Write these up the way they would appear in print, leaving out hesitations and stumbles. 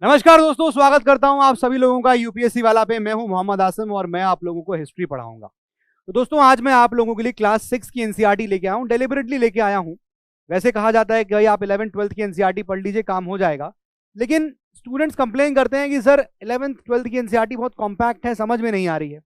नमस्कार दोस्तों, स्वागत करता हूं आप सभी लोगों का यूपीएससी वाला पे। मैं हूं मोहम्मद आसिम और मैं आप लोगों को हिस्ट्री पढ़ाऊंगा। तो दोस्तों, आज मैं आप लोगों के लिए क्लास 6 की एनसीईआरटी लेके आया हूं, डेलिबरेटली लेके आया हूं। वैसे कहा जाता है कि भाई आप 11th-12th की एनसीईआरटी पढ़ लीजिए, काम हो जाएगा। लेकिन स्टूडेंट्स कंप्लेन करते हैं कि सर 11th-12th की एनसीईआरटी बहुत कॉम्पैक्ट है, समझ में नहीं आ रही है।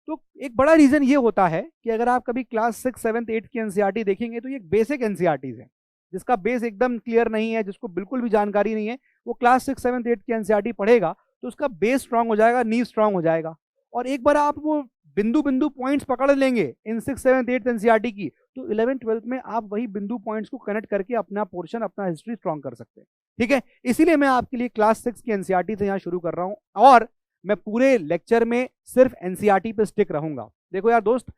तो एक बड़ा रीजन ये होता है कि अगर आप कभी क्लास 6, 7, 8 की एनसीईआरटी देखेंगे तो ये बेसिक एनसीईआरटीज है, जिसका बेस एकदम क्लियर नहीं है, जिसको बिल्कुल भी जानकारी नहीं है, वो क्लास 6, 7, 8 की एनसीईआरटी पढ़ेगा तो उसका बेस स्ट्रांग हो जाएगा, नींव स्ट्रांग हो जाएगा। और एक बार आप वो बिंदु बिंदु पॉइंट्स पकड़ लेंगे इन 6, 7, 8 एनसीईआरटी की, तो 11th-12th में आप वही बिंदु पॉइंट्स को कनेक्ट करके अपना पोर्शन, अपना हिस्ट्री स्ट्रांग कर सकते हैं। ठीक है, इसीलिए मैं आपके लिए क्लास 6 की एनसीईआरटी से यहाँ शुरू कर रहा हूँ और मैं पूरे लेक्चर में सिर्फ एनसीईआरटी पे स्टिक रहूंगा। देखो यार दोस्त,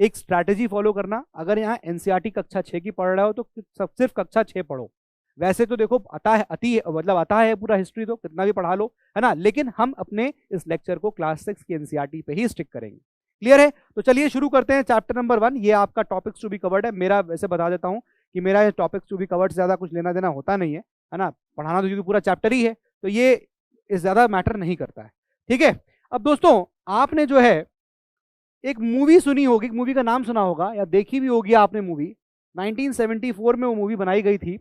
एक स्ट्रैटेजी फॉलो करना। अगर यहाँ एनसीईआरटी कक्षा 6 की पढ़ रहे हो तो सिर्फ कक्षा 6 पढ़ो। वैसे तो देखो आता है पूरा हिस्ट्री, तो कितना भी पढ़ा लो, है ना। लेकिन हम अपने इस लेक्चर को क्लास 6 की एनसीईआरटी पे ही स्टिक करेंगे। क्लियर है? तो चलिए शुरू करते हैं। चैप्टर नंबर 1, ये आपका टॉपिक्स टू बी कवर्ड है। मेरा वैसे बता देता हूँ कि मेरा ये टॉपिक्स टू बी कवर्ड से ज्यादा कुछ लेना देना होता नहीं है ना। पढ़ाना तो क्योंकि पूरा चैप्टर ही है, तो ये इस ज्यादा मैटर नहीं करता है। ठीक है, अब दोस्तों आपने जो है एक मूवी सुनी होगी, मूवी का नाम सुना होगा या देखी भी होगी आपने मूवी। 1974 में वो मूवी बनाई गई थी।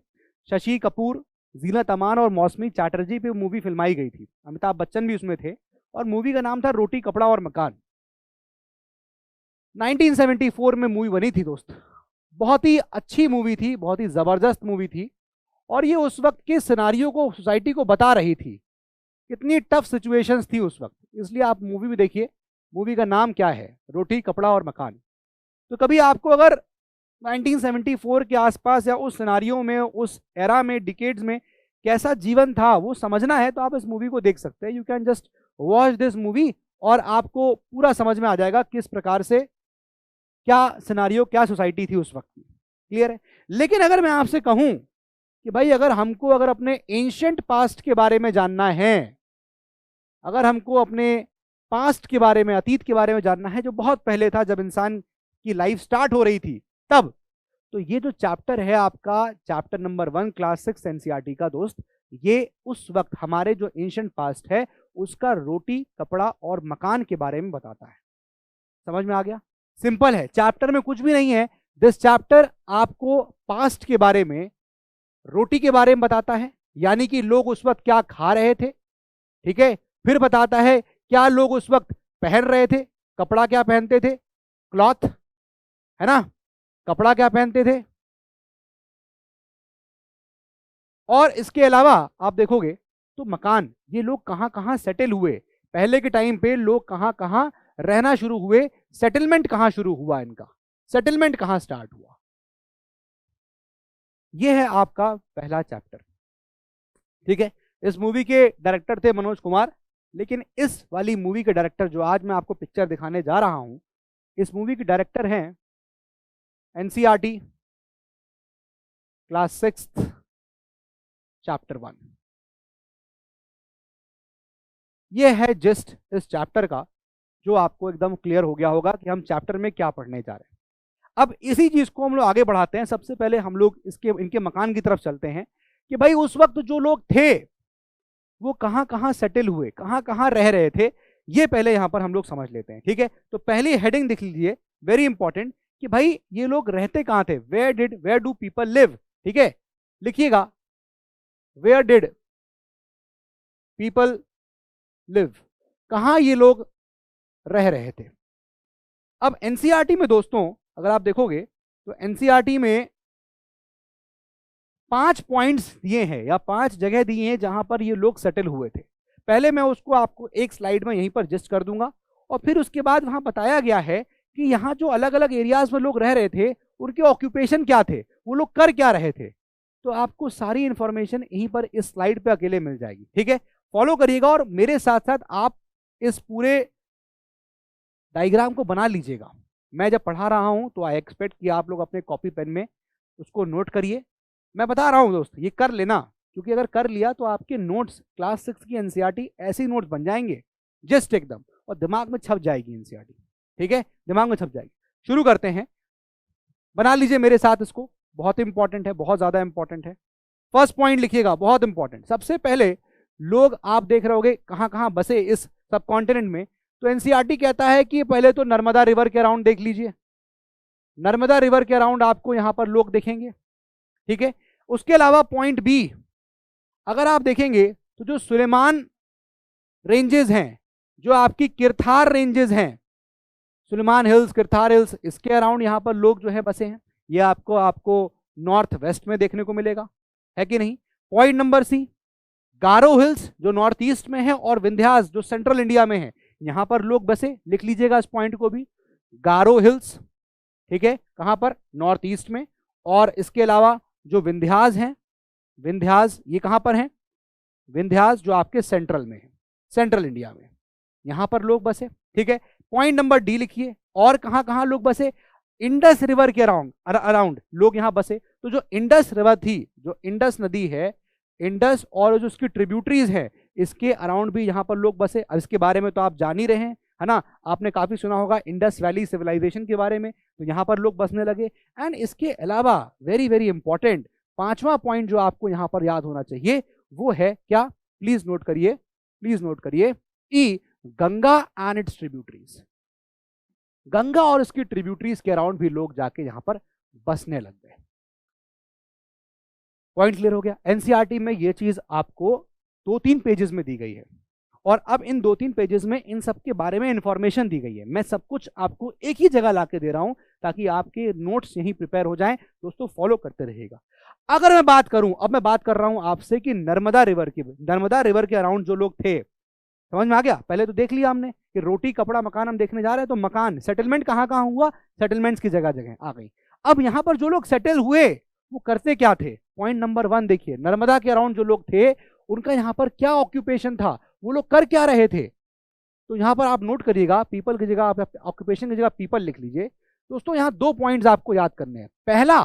शशि कपूर, जीनत अमान और मौसमी चैटर्जी पे मूवी फिल्माई गई थी। अमिताभ बच्चन भी उसमें थे और मूवी का नाम था रोटी कपड़ा और मकान। 1974 में मूवी बनी थी दोस्त। बहुत ही अच्छी मूवी थी, बहुत ही जबरदस्त मूवी थी। और ये उस वक्त के सिनारियों को, सोसाइटी को बता रही थी। कितनी टफ सिचुएशंस थी उस वक्त, इसलिए आप मूवी भी देखिए। मूवी का नाम क्या है? रोटी कपड़ा और मकान। तो कभी आपको अगर 1974 के आसपास या उस सिनारियों में, उस एरा में, डिकेड्स में कैसा जीवन था वो समझना है तो आप इस मूवी को देख सकते हैं। You can just watch this movie और आपको पूरा समझ में आ जाएगा किस प्रकार से, क्या सिनारियो, क्या सोसाइटी थी उस वक्त की। क्लियर है? लेकिन अगर मैं आपसे कहूं कि भाई अगर अपने एंशिएंट पास्ट के बारे में जानना है, अगर हमको अपने पास्ट के बारे में, अतीत के बारे में जानना है, जो बहुत पहले था, जब इंसान की लाइफ स्टार्ट हो रही थी तब, तो ये जो चैप्टर है आपका, चैप्टर नंबर 1 क्लास 6 एनसीईआरटी का दोस्त, ये उस वक्त हमारे जो एंशिएंट पास्ट है उसका रोटी कपड़ा और मकान के बारे में बताता है। समझ में आ गया? सिंपल है, चैप्टर में कुछ भी नहीं है। दिस चैप्टर आपको पास्ट के बारे में, रोटी के बारे में बताता है, यानी कि लोग उस वक्त क्या खा रहे थे। ठीक है, फिर बताता है क्या लोग उस वक्त पहन रहे थे, कपड़ा क्या पहनते थे, क्लॉथ, है ना, कपड़ा क्या पहनते थे। और इसके अलावा आप देखोगे तो मकान, ये लोग कहां कहां सेटल हुए, पहले के टाइम पे लोग कहां कहां रहना शुरू हुए, सेटलमेंट कहां शुरू हुआ, इनका सेटलमेंट कहां स्टार्ट हुआ। यह है आपका पहला चैप्टर। ठीक है, इस मूवी के डायरेक्टर थे मनोज कुमार। लेकिन इस वाली मूवी के डायरेक्टर, जो आज मैं आपको पिक्चर दिखाने जा रहा हूं, इस मूवी के डायरेक्टर हैं एनसीईआरटी क्लास 6 चैप्टर 1। ये है जस्ट इस चैप्टर का, जो आपको एकदम क्लियर हो गया होगा कि हम चैप्टर में क्या पढ़ने जा रहे हैं। अब इसी चीज को हम लोग आगे बढ़ाते हैं। सबसे पहले हम लोग इनके मकान की तरफ चलते हैं कि भाई उस वक्त जो लोग थे वो कहां कहां सेटल हुए, कहां कहां रह रहे थे, ये पहले यहां पर हम लोग समझ लेते हैं। ठीक है, तो पहली हेडिंग देख लीजिए, वेरी इंपॉर्टेंट, कि भाई ये लोग रहते कहां थे। Where do people live. ठीक है, लिखिएगा, वेयर डिड पीपल लिव, कहां ये लोग रह रहे थे। अब एनसीईआरटी में दोस्तों अगर आप देखोगे तो एनसीईआरटी में 5 पॉइंट्स दिए हैं या 5 जगह दी हैं जहां पर ये लोग सेटल हुए थे। पहले मैं उसको आपको एक स्लाइड में यहीं पर जस्ट कर दूंगा और फिर उसके बाद वहां बताया गया है कि यहाँ जो अलग अलग एरियाज में लोग रह रहे थे उनके ऑक्यूपेशन क्या थे, वो लोग कर क्या रहे थे। तो आपको सारी इंफॉर्मेशन यहीं पर इस स्लाइड पे अकेले मिल जाएगी। ठीक है, फॉलो करिएगा और मेरे साथ साथ आप इस पूरे डायग्राम को बना लीजिएगा। मैं जब पढ़ा रहा हूं तो आई एक्सपेक्ट कि आप लोग अपने कॉपी पेन में उसको नोट करिए। मैं बता रहा हूं दोस्त, ये कर लेना, क्योंकि अगर कर लिया तो आपके नोट्स, क्लास 6 की एनसीईआरटी ऐसे नोट्स बन जाएंगे जस्ट एकदम, और दिमाग में छप जाएगी एनसीईआरटी। ठीक है, दिमाग में छप जाएगी। शुरू करते हैं, बना लीजिए मेरे साथ इसको, बहुत इंपॉर्टेंट है, बहुत ज्यादा इंपॉर्टेंट है। फर्स्ट पॉइंट लिखिएगा, बहुत इंपॉर्टेंट। सबसे पहले लोग आप देख रहे होगे कहाँ कहाँ बसे इस सब कॉन्टिनेंट में। तो एनसीईआरटी कहता है कि पहले तो नर्मदा रिवर के अराउंड देख लीजिए, नर्मदा रिवर के अराउंड आपको यहां पर लोग दिखेंगे, ठीक है। उसके अलावा पॉइंट बी अगर आप देखेंगे तो जो सुलेमान रेंजेस हैं, जो आपकी किरथार रेंजेस हैं, सुलेमान हिल्स, किरथार हिल्स, इसके अराउंड यहां पर लोग जो है बसे हैं। ये आपको नॉर्थ वेस्ट में देखने को मिलेगा, है कि नहीं। पॉइंट नंबर सी, गारो हिल्स जो नॉर्थ ईस्ट में है और विंध्यास जो सेंट्रल इंडिया में है, यहां पर लोग बसे, लिख लीजिएगा इस पॉइंट को भी, गारो हिल्स, ठीक है, कहां पर, नॉर्थ ईस्ट में। और इसके अलावा जो विंध्यास हैं, विंध्यास ये कहां पर हैं, विंध्यास जो आपके सेंट्रल में है, सेंट्रल इंडिया में, यहां पर लोग बसे, ठीक है। पॉइंट नंबर डी लिखिए, और कहां कहां लोग बसे, इंडस रिवर के अराउंड लोग यहां बसे। तो जो इंडस रिवर थी, जो इंडस नदी है, इंडस और जो उसकी ट्रिब्यूटरीज है, इसके अराउंड भी यहां पर लोग बसे। अब इसके बारे में तो आप जान ही रहे हैं, है ना, आपने काफी सुना होगा इंडस वैली सिविलाइजेशन के बारे में, तो यहां पर लोग बसने लगे। एंड इसके अलावा वेरी वेरी इंपॉर्टेंट पांचवा पॉइंट जो आपको यहां पर याद होना चाहिए वो है क्या, प्लीज नोट करिए, प्लीज नोट करिए, E Ganga and its tributaries. Ganga और इसकी ट्रिब्यूटरीज के अराउंड भी लोग जाके यहां पर बसने लग गए। पॉइंट क्लियर हो गया। एनसीईआरटी में ये चीज आपको 2-3 पेजेस में दी गई है, और अब इन 2-3 पेजेस में इन सब के बारे में इंफॉर्मेशन दी गई है। मैं सब कुछ आपको एक ही जगह लाके दे रहा हूं ताकि आपके नोट्स यहीं प्रिपेयर हो जाएं। दोस्तों फॉलो करते रहिएगा। अगर मैं बात करूं, अब मैं बात कर रहा हूं आपसे कि नर्मदा रिवर की, नर्मदा रिवर के अराउंड जो लोग थे, समझ में आ गया। पहले तो देख लिया हमने कि रोटी कपड़ा मकान हम देखने जा रहे हैं, तो मकान सेटलमेंट कहां कहां हुआ, सेटलमेंट्स की जगह जगह आ गई। अब यहां पर जो लोग सेटल हुए वो करते क्या थे, पॉइंट नंबर 1 देखिए, नर्मदा के अराउंड जो लोग थे उनका यहां पर क्या ऑक्यूपेशन था, वो लोग कर क्या रहे थे। तो यहां पर आप नोट करिएगा, पीपल की जगह आप ऑक्यूपेशन की जगह पीपल लिख लीजिए। दोस्तों यहां 2 पॉइंट्स आपको याद करने हैं। पहला,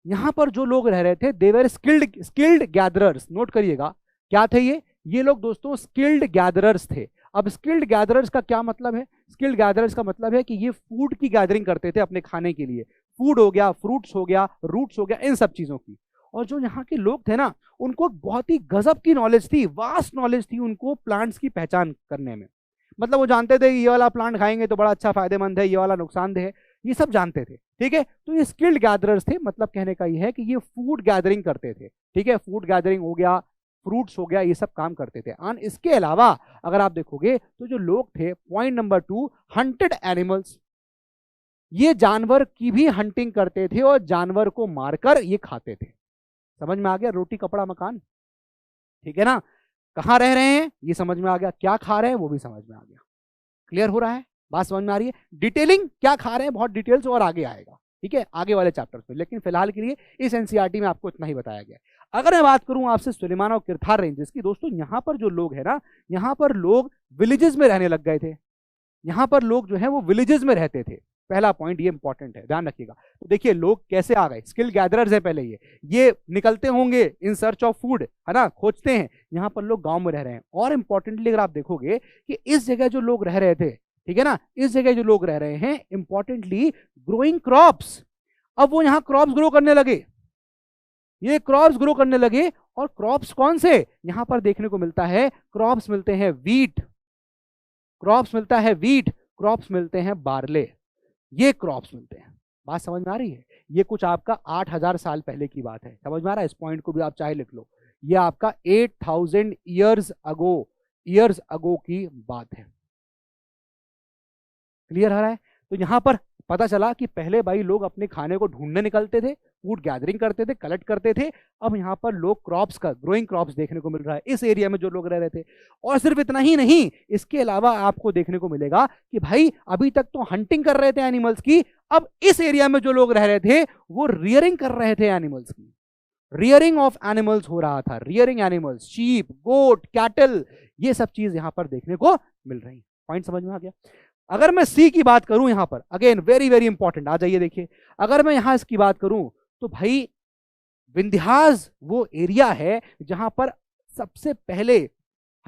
यहां पर जो लोग रह रहे थे दे वर स्किल्ड गैदरर्स, नोट करिएगा क्या थे ये लोग दोस्तों स्किल्ड गैदरर्स थे। अब स्किल्ड गैदरर्स का क्या मतलब है, स्किल्ड गैदरर्स का मतलब है कि ये फूड की गैदरिंग करते थे अपने खाने के लिए, फूड हो गया, फ्रूट्स हो गया, रूट्स हो गया, इन सब चीजों की। और जो यहाँ के लोग थे ना, उनको बहुत ही गजब की नॉलेज थी, वास्ट नॉलेज थी उनको प्लांट्स की पहचान करने में। मतलब वो जानते थे ये वाला प्लांट खाएंगे तो बड़ा अच्छा फायदेमंद है, ये वाला नुकसानदेह है, ये सब जानते थे, ठीक है। तो ये स्किल्ड गैदरर्स थे, मतलब कहने का ये है कि ये फूड गैदरिंग करते थे, ठीक है, फूड गैदरिंग हो गया, फ्रूट्स हो गया, ये सब काम करते थे। और इसके अलावा अगर आप देखोगे तो जो लोग थे, पॉइंट नंबर 2, हंटेड एनिमल्स, ये जानवर की भी हंटिंग करते थे और जानवर को मारकर ये खाते थे। समझ में आ गया, रोटी कपड़ा मकान, ठीक है ना, कहां रह रहे हैं ये समझ में आ गया, क्या खा रहे हैं वो भी समझ में आ गया। क्लियर हो रहा है, बात समझ में आ रही है। डिटेलिंग क्या खा रहे हैं बहुत डिटेल्स और आगे आएगा, ठीक है, आगे वाले चैप्टर्स में, लेकिन फिलहाल के लिए इस एनसीईआरटी में आपको इतना ही बताया गया। अगर मैं बात करूं आपसे सुलेमान और किरथार रेंजेस की, दोस्तों यहां पर जो लोग है ना, यहां पर लोग विलेजेस में रहने लग गए थे। यहां पर लोग जो है वो विलेजेस में रहते थे। पहला पॉइंट ये इंपॉर्टेंट है, ध्यान रखिएगा। तो देखिए लोग कैसे आ गए, स्किल गैदरर्स है पहले, ये निकलते होंगे इन सर्च ऑफ फूड, है ना, खोजते हैं। यहां पर लोग गांव में रह रहे हैं। और इंपॉर्टेंटली अगर आप देखोगे कि इस जगह जो लोग रह रहे थे, ठीक है ना, इस जगह जो लोग रह रहे हैं, इंपॉर्टेंटली ग्रोइंग क्रॉप्स। अब वो यहां क्रॉप्स ग्रो करने लगे, ये क्रॉप्स ग्रो करने लगे। और क्रॉप्स कौन से यहां पर देखने को मिलता है, क्रॉप्स मिलते हैं वीट, क्रॉप्स मिलता है वीट, क्रॉप्स मिलते हैं बार्ले, ये क्रॉप्स मिलते हैं। बात समझ में आ रही है। ये कुछ आपका 8000 साल पहले की बात है, समझ में आ रहा है। इस पॉइंट को भी आप चाहे लिख लो, ये आपका 8000 ईयर्स अगो की बात है। क्लियर हो रहा है। तो यहां पर पता चला कि पहले भाई लोग अपने खाने को ढूंढने निकलते थे, फूड गैदरिंग करते थे, कलेक्ट करते थे। अब यहाँ पर लोग क्रॉप्स का, ग्रोइंग क्रॉप्स देखने को मिल रहा है इस एरिया में जो लोग रह रहे थे। और सिर्फ इतना ही नहीं, इसके अलावा आपको देखने को मिलेगा कि भाई अभी तक तो हंटिंग कर रहे थे एनिमल्स की, अब इस एरिया में जो लोग रह रहे थे वो रियरिंग कर रहे थे एनिमल्स की। रियरिंग ऑफ एनिमल्स हो रहा था, रियरिंग एनिमल्स, शीप, गोट, कैटल, ये सब चीज यहां पर देखने को मिल रही। पॉइंट समझ में आ गया। अगर मैं सी की बात करूं यहां पर, अगेन वेरी वेरी इंपॉर्टेंट, आ जाइए देखिए। अगर मैं यहां इसकी बात करूं तो भाई विंध्यास वो एरिया है जहां पर सबसे पहले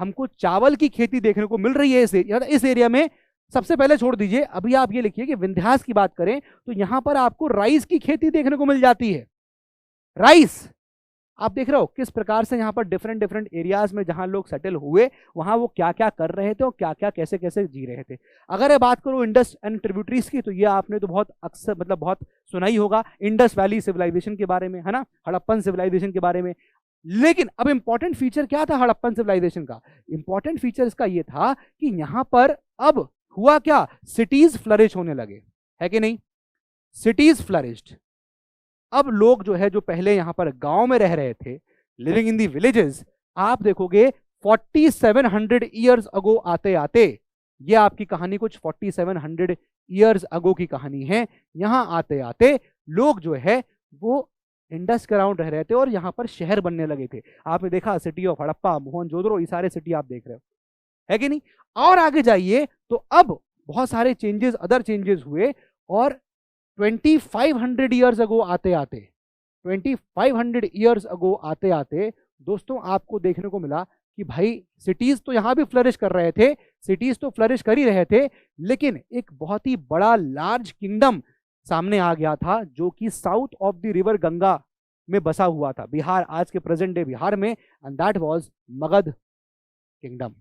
हमको चावल की खेती देखने को मिल रही है। इस एरिया में सबसे पहले छोड़ दीजिए, अभी आप ये लिखिए कि विंध्यास की बात करें तो यहां पर आपको राइस की खेती देखने को मिल जाती है। राइस, आप देख रहे हो किस प्रकार से यहाँ पर डिफरेंट डिफरेंट एरियाज में जहाँ लोग सेटल हुए वहाँ वो क्या क्या कर रहे थे और क्या क्या कैसे कैसे जी रहे थे। अगर मैं बात करूँ इंडस एंड ट्रिब्यूटरीज की, तो ये आपने तो बहुत अक्सर मतलब बहुत सुना ही होगा इंडस वैली सिविलाइजेशन के बारे में, है ना, हड़प्पन सिविलाइजेशन के बारे में। लेकिन अब इंपॉर्टेंट फीचर क्या था हड़प्पन सिविलाइजेशन का? इंपॉर्टेंट फीचर इसका ये था कि यहां पर अब हुआ क्या, सिटीज फ्लरिश होने लगे, है कि नहीं? Cities flourished. अब लोग जो है जो पहले यहां पर गांव में रह रहे थे, लिविंग इन दी विलेजेस, आप देखोगे 4700 ईयर्स अगो आते आते, ये आपकी कहानी कुछ 4700 ईयर्स अगो की कहानी है। यहां आते आते लोग जो है वो इंडस के अराउंड रह रहे थे और यहाँ पर शहर बनने लगे थे। आपने देखा सिटी ऑफ हड़प्पा, मोहनजोदड़ो, ये सारे सिटी आप देख रहे हो, है कि नहीं? और आगे जाइए तो अब बहुत सारे चेंजेस, अदर चेंजेस हुए और 2500 ईयर्स अगो आते आते, 2500 ईयर्स अगो आते आते दोस्तों आपको देखने को मिला कि भाई सिटीज तो यहां भी फ्लरिश कर रहे थे, सिटीज तो फ्लरिश कर ही रहे थे, लेकिन एक बहुत ही बड़ा लार्ज किंगडम सामने आ गया था जो कि south of the river Ganga में बसा हुआ था, बिहार, आज के प्रेजेंट डे बिहार में, and that was Magadh kingdom.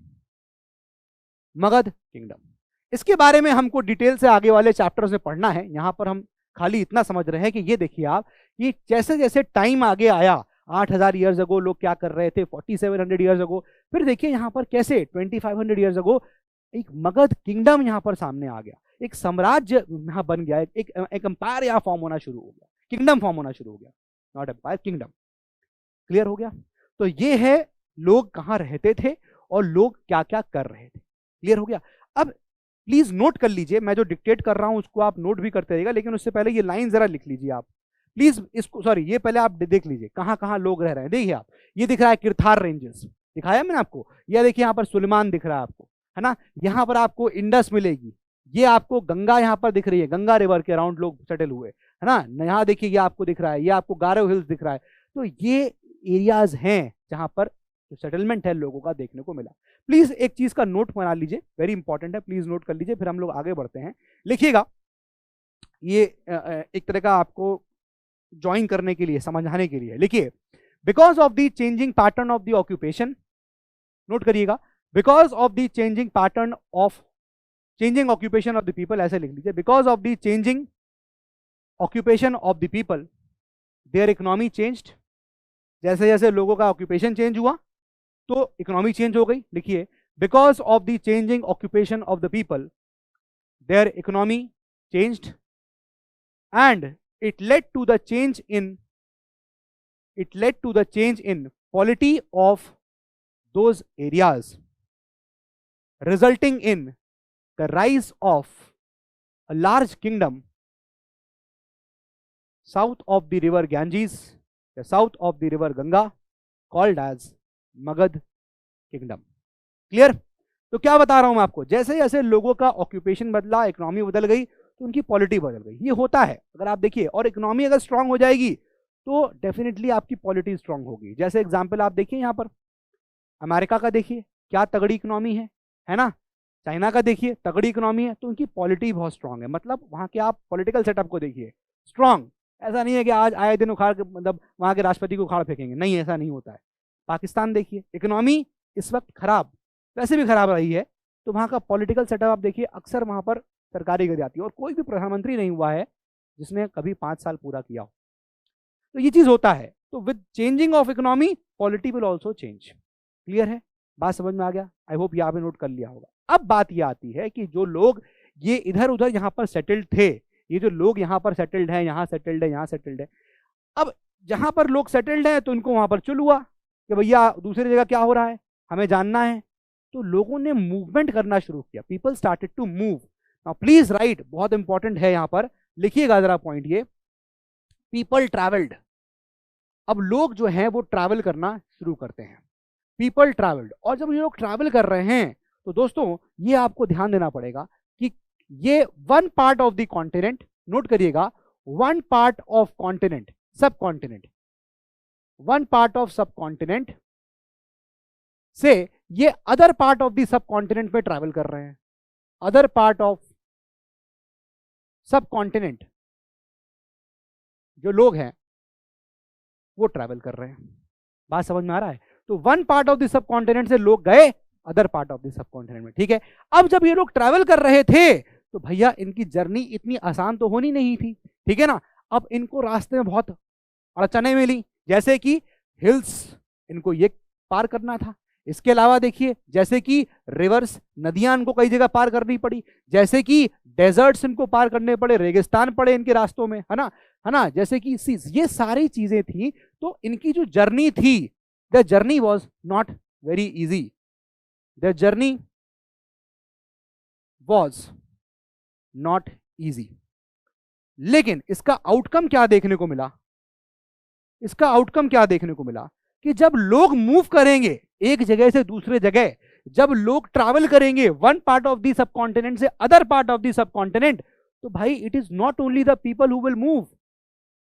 Magadh kingdom, इसके बारे में हमको डिटेल से आगे वाले चैप्टर्स में पढ़ना है। यहां पर हम खाली इतना समझ रहे हैं कि ये देखिए आप, कि जैसे जैसे टाइम आगे आया, 8000 ईयर्स अगो लोग क्या कर रहे थे, 4700 ईयर्स अगो, फिर देखिए यहां पर कैसे 2500 ईयर्स अगो एक मगध किंगडम यहां पर सामने आ गया, एक साम्राज्य यहां बन गया, एक एम्पायर यहां फॉर्म होना शुरू हो गया, किंगडम फॉर्म होना शुरू हो गया, नॉट एम्पायर, किंगडम। क्लियर हो गया? तो ये है लोग कहां रहते थे और लोग क्या क्या कर रहे थे। क्लियर हो गया? अब प्लीज नोट कर लीजिए, मैं जो डिक्टेट कर रहा हूं उसको आप नोट भी करते रहिएगा, लेकिन उससे पहले ये लाइन जरा लिख लीजिए आप प्लीज, इसको, सॉरी, ये पहले आप देख लीजिए कहां कहां लोग रह रहे हैं। देखिए आप, ये दिख रहा है किरथार रेंजेस, दिखाया मैंने आपको, यह देखिए यहाँ पर सुलेमान दिख रहा है आपको, है ना, यहाँ पर आपको इंडस मिलेगी, ये आपको गंगा यहाँ पर दिख रही है, गंगा रिवर के अराउंड लोग सेटल हुए, है ना, यहाँ देखिए ये आपको दिख रहा है, ये आपको गारो हिल्स दिख रहा है। तो ये एरियाज हैं जहां पर जो सेटलमेंट है लोगों का देखने को मिला। प्लीज एक चीज का नोट बना लीजिए, वेरी इंपॉर्टेंट है, प्लीज नोट कर लीजिए, फिर हम लोग आगे बढ़ते हैं। लिखिएगा, ये एक तरह का आपको ज्वाइन करने के लिए, समझाने के लिए लिखिए, because of the changing pattern of the occupation, note करिएगा, because of the changing pattern of changing occupation of the people, ऐसे लिख लीजिए, because of the changing occupation of the people their economy changed. जैसे जैसे लोगों का occupation change हुआ तो इकोनॉमी चेंज हो गई। लिखिए, because of the changing occupation of the people their economy changed and it led to the change in polity of those areas, resulting in the rise of a large kingdom south of the river Ganges, the south of the river Ganga, called as Magad kingdom. Clear? तो क्या बता रहा हूं मैं आपको, जैसे जैसे लोगों का ऑक्यूपेशन बदला, इकोनॉमी बदल गई, तो उनकी पॉलिटी बदल गई। ये होता है, अगर आप देखिए, और इकोनॉमी अगर स्ट्रांग हो जाएगी तो डेफिनेटली आपकी पॉलिटी स्ट्रांग होगी। जैसे एग्जांपल आप देखिए यहाँ पर अमेरिका का, देखिए क्या तगड़ी इकोनॉमी है ना, चाइना का देखिए तगड़ी इकोनॉमी है, तो उनकी पॉलिटी बहुत स्ट्रांग है। मतलब वहाँ के आप पॉलिटिकल सेटअप को देखिए, स्ट्रांग, ऐसा नहीं है कि आज आए दिन उखाड़ के, मतलब वहाँ के राष्ट्रपति को उखाड़ फेंकेंगे, नहीं, ऐसा नहीं होता है। पाकिस्तान देखिए, इकोनॉमी इस वक्त खराब, वैसे भी खराब रही है, तो वहाँ का पॉलिटिकल सेटअप आप देखिए, अक्सर वहाँ पर सरकारी गिर जाती है, और कोई भी प्रधानमंत्री नहीं हुआ है जिसने कभी 5 साल पूरा किया हो। तो ये चीज होता है। तो with changing of economy polity will also change. Clear है? बात समझ में आ गया? आई होप ये आपने नोट कर लिया होगा। अब बात ये आती है कि जो लोग ये इधर उधर यहाँ पर सेटल्ड थे, ये जो लोग यहाँ पर सेटल्ड हैं, यहाँ सेटल्ड है, यहाँ सेटल्ड है, अब जहाँ पर लोग सेटल्ड हैं तो उनको वहां पर चुल हुआ कि भैया दूसरी जगह क्या हो रहा है, हमें जानना है। तो लोगों ने मूवमेंट करना शुरू किया, people started to move. Now please write, बहुत इंपॉर्टेंट है यहाँ पर, लिखिएगा जरा पॉइंट ये, पीपल ट्रैवल्ड। अब लोग जो हैं वो ट्रैवल करना शुरू करते हैं, पीपल ट्रैवल्ड। और जब ये लोग ट्रैवल कर रहे हैं तो दोस्तों ये आपको ध्यान देना पड़ेगा कि ये one part of the continent, note करिएगा, वन पार्ट ऑफ कॉन्टिनेंट, सब कॉन्टिनेंट, वन पार्ट ऑफ सब कॉन्टिनेंट से ये other part of the sub continent में ट्रैवल कर रहे हैं, अदर पार्ट ऑफ सब कॉन्टिनेंट जो लोग हैं वो ट्रैवल कर रहे हैं। बात समझ में आ रहा है? तो one part of the sub continent से लोग गए other part of the sub continent में, ठीक है। अब जब ये लोग ट्रैवल कर रहे थे तो भैया इनकी जर्नी इतनी आसान तो होनी नहीं थी, ठीक है ना। अब इनको रास्ते में बहुत अड़चने मिली, जैसे कि हिल्स, इनको ये पार करना था। इसके अलावा देखिए जैसे कि रिवर्स, नदियां इनको कई जगह पार करनी पड़ी, जैसे कि डेजर्ट्स इनको पार करने पड़े, रेगिस्तान पड़े इनके रास्तों में, है ना, जैसे कि ये सारी चीजें थी। तो इनकी जो जर्नी थी, the journey was not very easy, the journey was not easy. लेकिन इसका आउटकम क्या देखने को मिला? इसका आउटकम क्या देखने को मिला कि जब लोग मूव करेंगे एक जगह से दूसरे जगह, जब लोग ट्रैवल करेंगे वन पार्ट ऑफ दी सब कॉन्टिनेंट से अदर पार्ट ऑफ दी सब कॉन्टिनेंट, तो भाई it is not only the people who will move.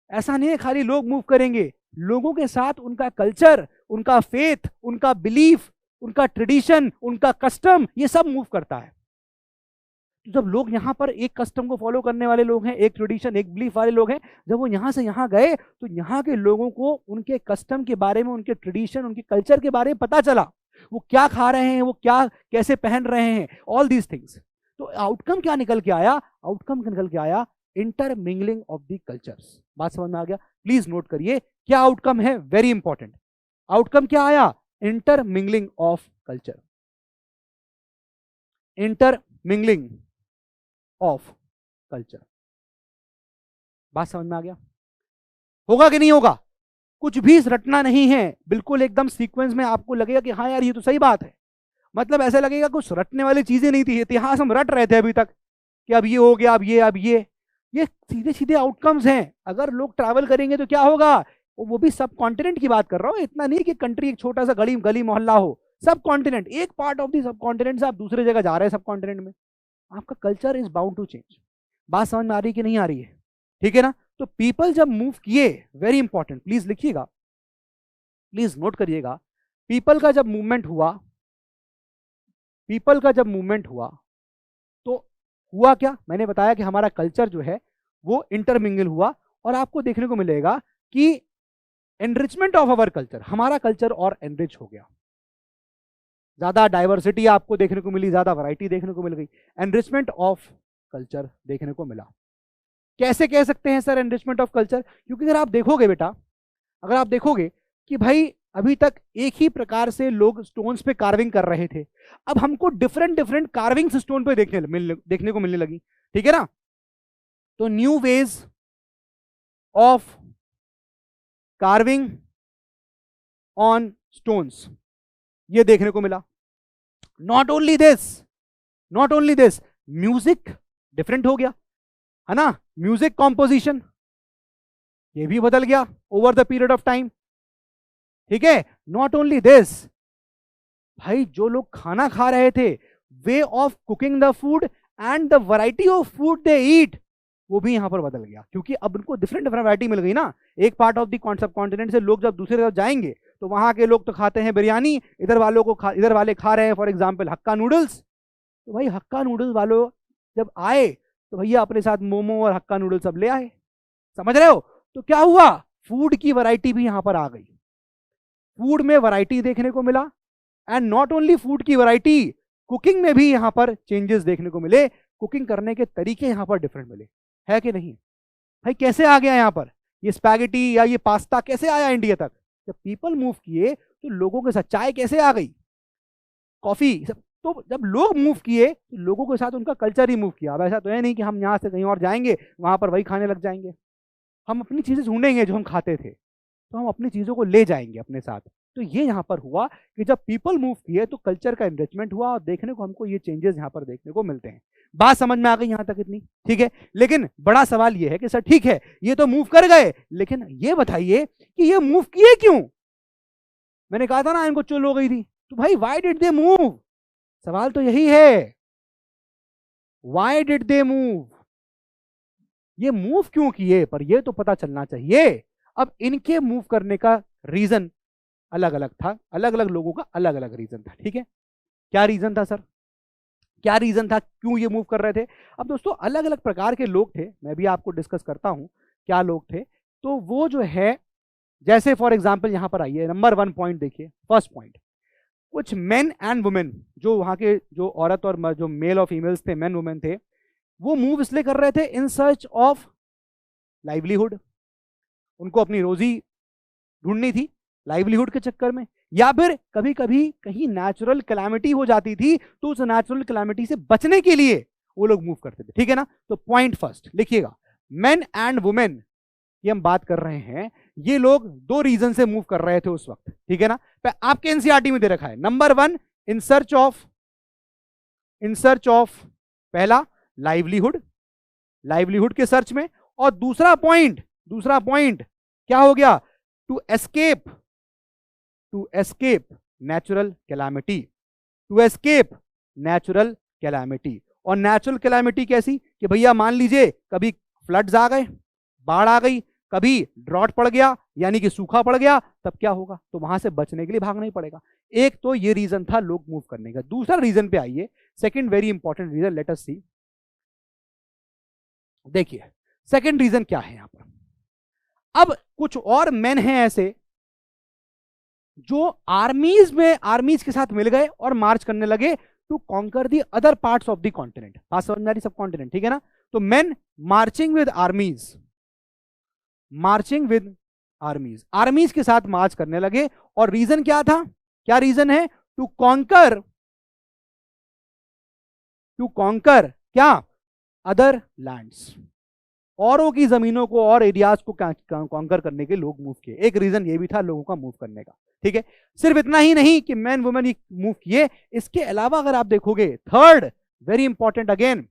ऐसा नहीं है खाली लोग मूव करेंगे, लोगों के साथ उनका कल्चर, उनका फेथ, उनका बिलीफ, उनका ट्रेडिशन, उनका कस्टम, ये सब मूव करता है। तो जब लोग यहाँ पर एक कस्टम को फॉलो करने वाले लोग हैं, एक ट्रेडिशन, एक बिलीफ वाले लोग हैं, जब वो यहाँ से यहाँ गए तो यहाँ के लोगों को उनके कस्टम के बारे में, उनके ट्रेडिशन, उनके कल्चर के बारे में पता चला, वो क्या खा रहे हैं, वो क्या कैसे पहन रहे हैं, ऑल दीज थिंग्स। तो आउटकम क्या निकल के आया? आउटकम निकल के आया इंटरमिंगलिंग ऑफ द कल्चर्स। बात समझ में आ गया? प्लीज नोट करिए क्या आउटकम है, वेरी इंपॉर्टेंट। आउटकम क्या आया? Intermingling of culture, intermingling of culture. बात समझ में आ गया? होगा कि नहीं होगा? कुछ भी रटना नहीं है, बिल्कुल एकदम सीक्वेंस में आपको लगेगा कि हाँ यार ये तो सही बात है। मतलब ऐसा लगेगा कुछ रटने वाली चीजें नहीं थी, इतिहास हम रट रहे थे अभी तक कि अब ये हो गया, अब ये सीधे सीधे आउटकम्स हैं। अगर लोग ट्रैवल करेंगे तो क्या होगा? वो भी सब कॉन्टिनेंट की बात कर रहा हूँ, इतना नहीं कि कंट्री एक छोटा सा गली गली मोहल्ला हो, सब कॉन्टिनेंट, एक part of the sub continent से आप दूसरे जगह जा रहे हैं सब कॉन्टिनेंट में, आपका culture is bound to change. बात समझ में आ रही कि नहीं आ रही है? ठीक है ना। तो पीपल जब मूव किए, वेरी इंपॉर्टेंट, प्लीज लिखिएगा, प्लीज नोट करिएगा, पीपल का जब मूवमेंट हुआ, पीपल का जब मूवमेंट हुआ तो हुआ क्या? मैंने बताया कि हमारा कल्चर जो है वो इंटरमिंगल हुआ, और आपको देखने को मिलेगा कि एनरिचमेंट ऑफ अवर कल्चर, हमारा कल्चर और एनरिच हो गया, ज्यादा डाइवर्सिटी आपको देखने को मिली, ज्यादा वैरायटी देखने को मिल गई, एनरिचमेंट ऑफ कल्चर देखने को मिला। कैसे कह सकते हैं सर एनरिचमेंट ऑफ कल्चर? क्योंकि अगर आप देखोगे बेटा, अगर आप देखोगे कि भाई अभी तक एक ही प्रकार से लोग स्टोन्स पे कार्विंग कर रहे थे, अब हमको डिफरेंट डिफरेंट कार्विंग्स स्टोन पे देखने को मिलने लगी, ठीक है ना। तो new ways of carving on stones ये देखने को मिला। Not only this, music different हो गया, है ना, म्यूजिक कॉम्पोजिशन ये भी बदल गया over the period of time, ठीक है। नॉट ओनली दिस, भाई जो लोग खाना खा रहे थे, way of cooking the food and the variety of food they eat, वो भी यहां पर बदल गया, क्योंकि अब उनको डिफरेंट डिफरेंट वैरायटी मिल गई ना। एक part of the sub continent से लोग जब दूसरे तरफ जाएंगे तो वहां के लोग तो खाते हैं बिरयानी, इधर वाले खा रहे हैं फॉर एग्जाम्पल हक्का नूडल्स। तो भाई हक्का नूडल्स वालों जब आए तो भैया अपने साथ मोमो और हक्का नूडल्स सब ले आए, समझ रहे हो। तो क्या हुआ? फूड की वैरायटी भी यहां पर आ गई, फूड में वैरायटी देखने को मिला, एंड नॉट ओनली फूड की वैरायटी, कुकिंग में भी यहां पर चेंजेस देखने को मिले, कुकिंग करने के तरीके यहां पर डिफरेंट मिले, है कि नहीं भाई? कैसे आ गया यहां पर ये स्पैगेटी या ये पास्ता, कैसे आया इंडिया तक? जब पीपल मूव किए तो लोगों के साथ चाय कैसे आ गई, कॉफी सब, तो जब लोग मूव किए तो लोगों के साथ उनका कल्चर ही मूव किया। अब ऐसा तो है नहीं कि हम यहाँ से कहीं और जाएंगे वहां पर वही खाने लग जाएंगे, हम अपनी चीजें ढूंढेंगे जो हम खाते थे, तो हम अपनी चीजों को ले जाएंगे अपने साथ। तो ये यहाँ पर हुआ कि जब पीपल मूव किए तो कल्चर का एनरिचमेंट हुआ, और देखने को हमको ये चेंजेस यहाँ पर देखने को मिलते हैं। बात समझ में आ गई यहाँ तक इतनी? ठीक है। लेकिन बड़ा सवाल ये है कि सर ठीक है ये तो मूव कर गए, लेकिन ये बताइए कि ये मूव किए क्यों? मैंने कहा था ना इनको चुल हो गई थी, तो भाई व्हाई डिड दे मूव? सवाल तो यही है, व्हाई डिड दे मूव? ये मूव क्यों किए, पर ये तो पता चलना चाहिए। अब इनके मूव करने का रीजन अलग अलग था, अलग अलग लोगों का अलग अलग रीजन था, ठीक है। क्या रीजन था सर, क्या रीजन था, क्यों ये मूव कर रहे थे? अब दोस्तों अलग अलग प्रकार के लोग थे, मैं भी आपको डिस्कस करता हूं क्या लोग थे। तो वो जो है जैसे फॉर एग्जाम्पल यहां पर आइए, नंबर 1 पॉइंट देखिए, फर्स्ट पॉइंट, कुछ मेन एंड वुमेन, जो वहां के जो औरत और जो मेल और फीमेल्स थे, मेन वुमेन थे, वो मूव इसलिए कर रहे थे इन सर्च ऑफ लाइवलीहुड, उनको अपनी रोजी ढूंढनी थी लाइवलीहुड के चक्कर में, या फिर कभी कभी कहीं नेचुरल कैलामिटी हो जाती थी तो उस नेचुरल कैलामिटी से बचने के लिए वो लोग मूव करते थे, ठीक है ना। तो पॉइंट फर्स्ट लिखिएगा, मेन एंड वुमेन ये हम बात कर रहे हैं, ये लोग 2 रीजन से मूव कर रहे थे उस वक्त, ठीक है ना। आपके एनसीईआरटी में दे रखा है, नंबर 1 इन सर्च ऑफ पहला लाइवलीहुड, लाइवलीहुड के सर्च में, और दूसरा पॉइंट क्या हो गया, टू एस्केप नेचुरल कैलामिटी, और नेचुरल कैलामिटी कैसी कि भैया मान लीजिए कभी फ्लड्स आ गए, बाढ़ आ गई, कभी ड्रॉट पड़ गया यानी कि सूखा पड़ गया, तब क्या होगा, तो वहां से बचने के लिए भागना ही पड़ेगा। एक तो ये रीजन था लोग मूव करने का। दूसरा रीजन पे आइए, second very important reason, let us see. देखिए सेकंड रीजन क्या है यहां पर, अब कुछ और मेन हैं ऐसे जो आर्मीज के साथ मिल गए और मार्च करने लगे to conquer the other parts of the continent, बात समझ में आ रही, सब कॉन्टिनेंट, ठीक है ना। तो मेन मार्चिंग विद आर्मीज के साथ मार्च करने लगे, और रीजन क्या था, क्या रीजन है, टू कॉन्कर क्या, अदर लैंड्स, औरों की जमीनों को और एरियाज को कॉन्कर करने के लोग मूव किए। एक रीजन ये भी था लोगों का मूव करने का, ठीक है। सिर्फ इतना ही नहीं कि मैन वुमेन मूव किए, इसके अलावा अगर आप देखोगे, third very important, again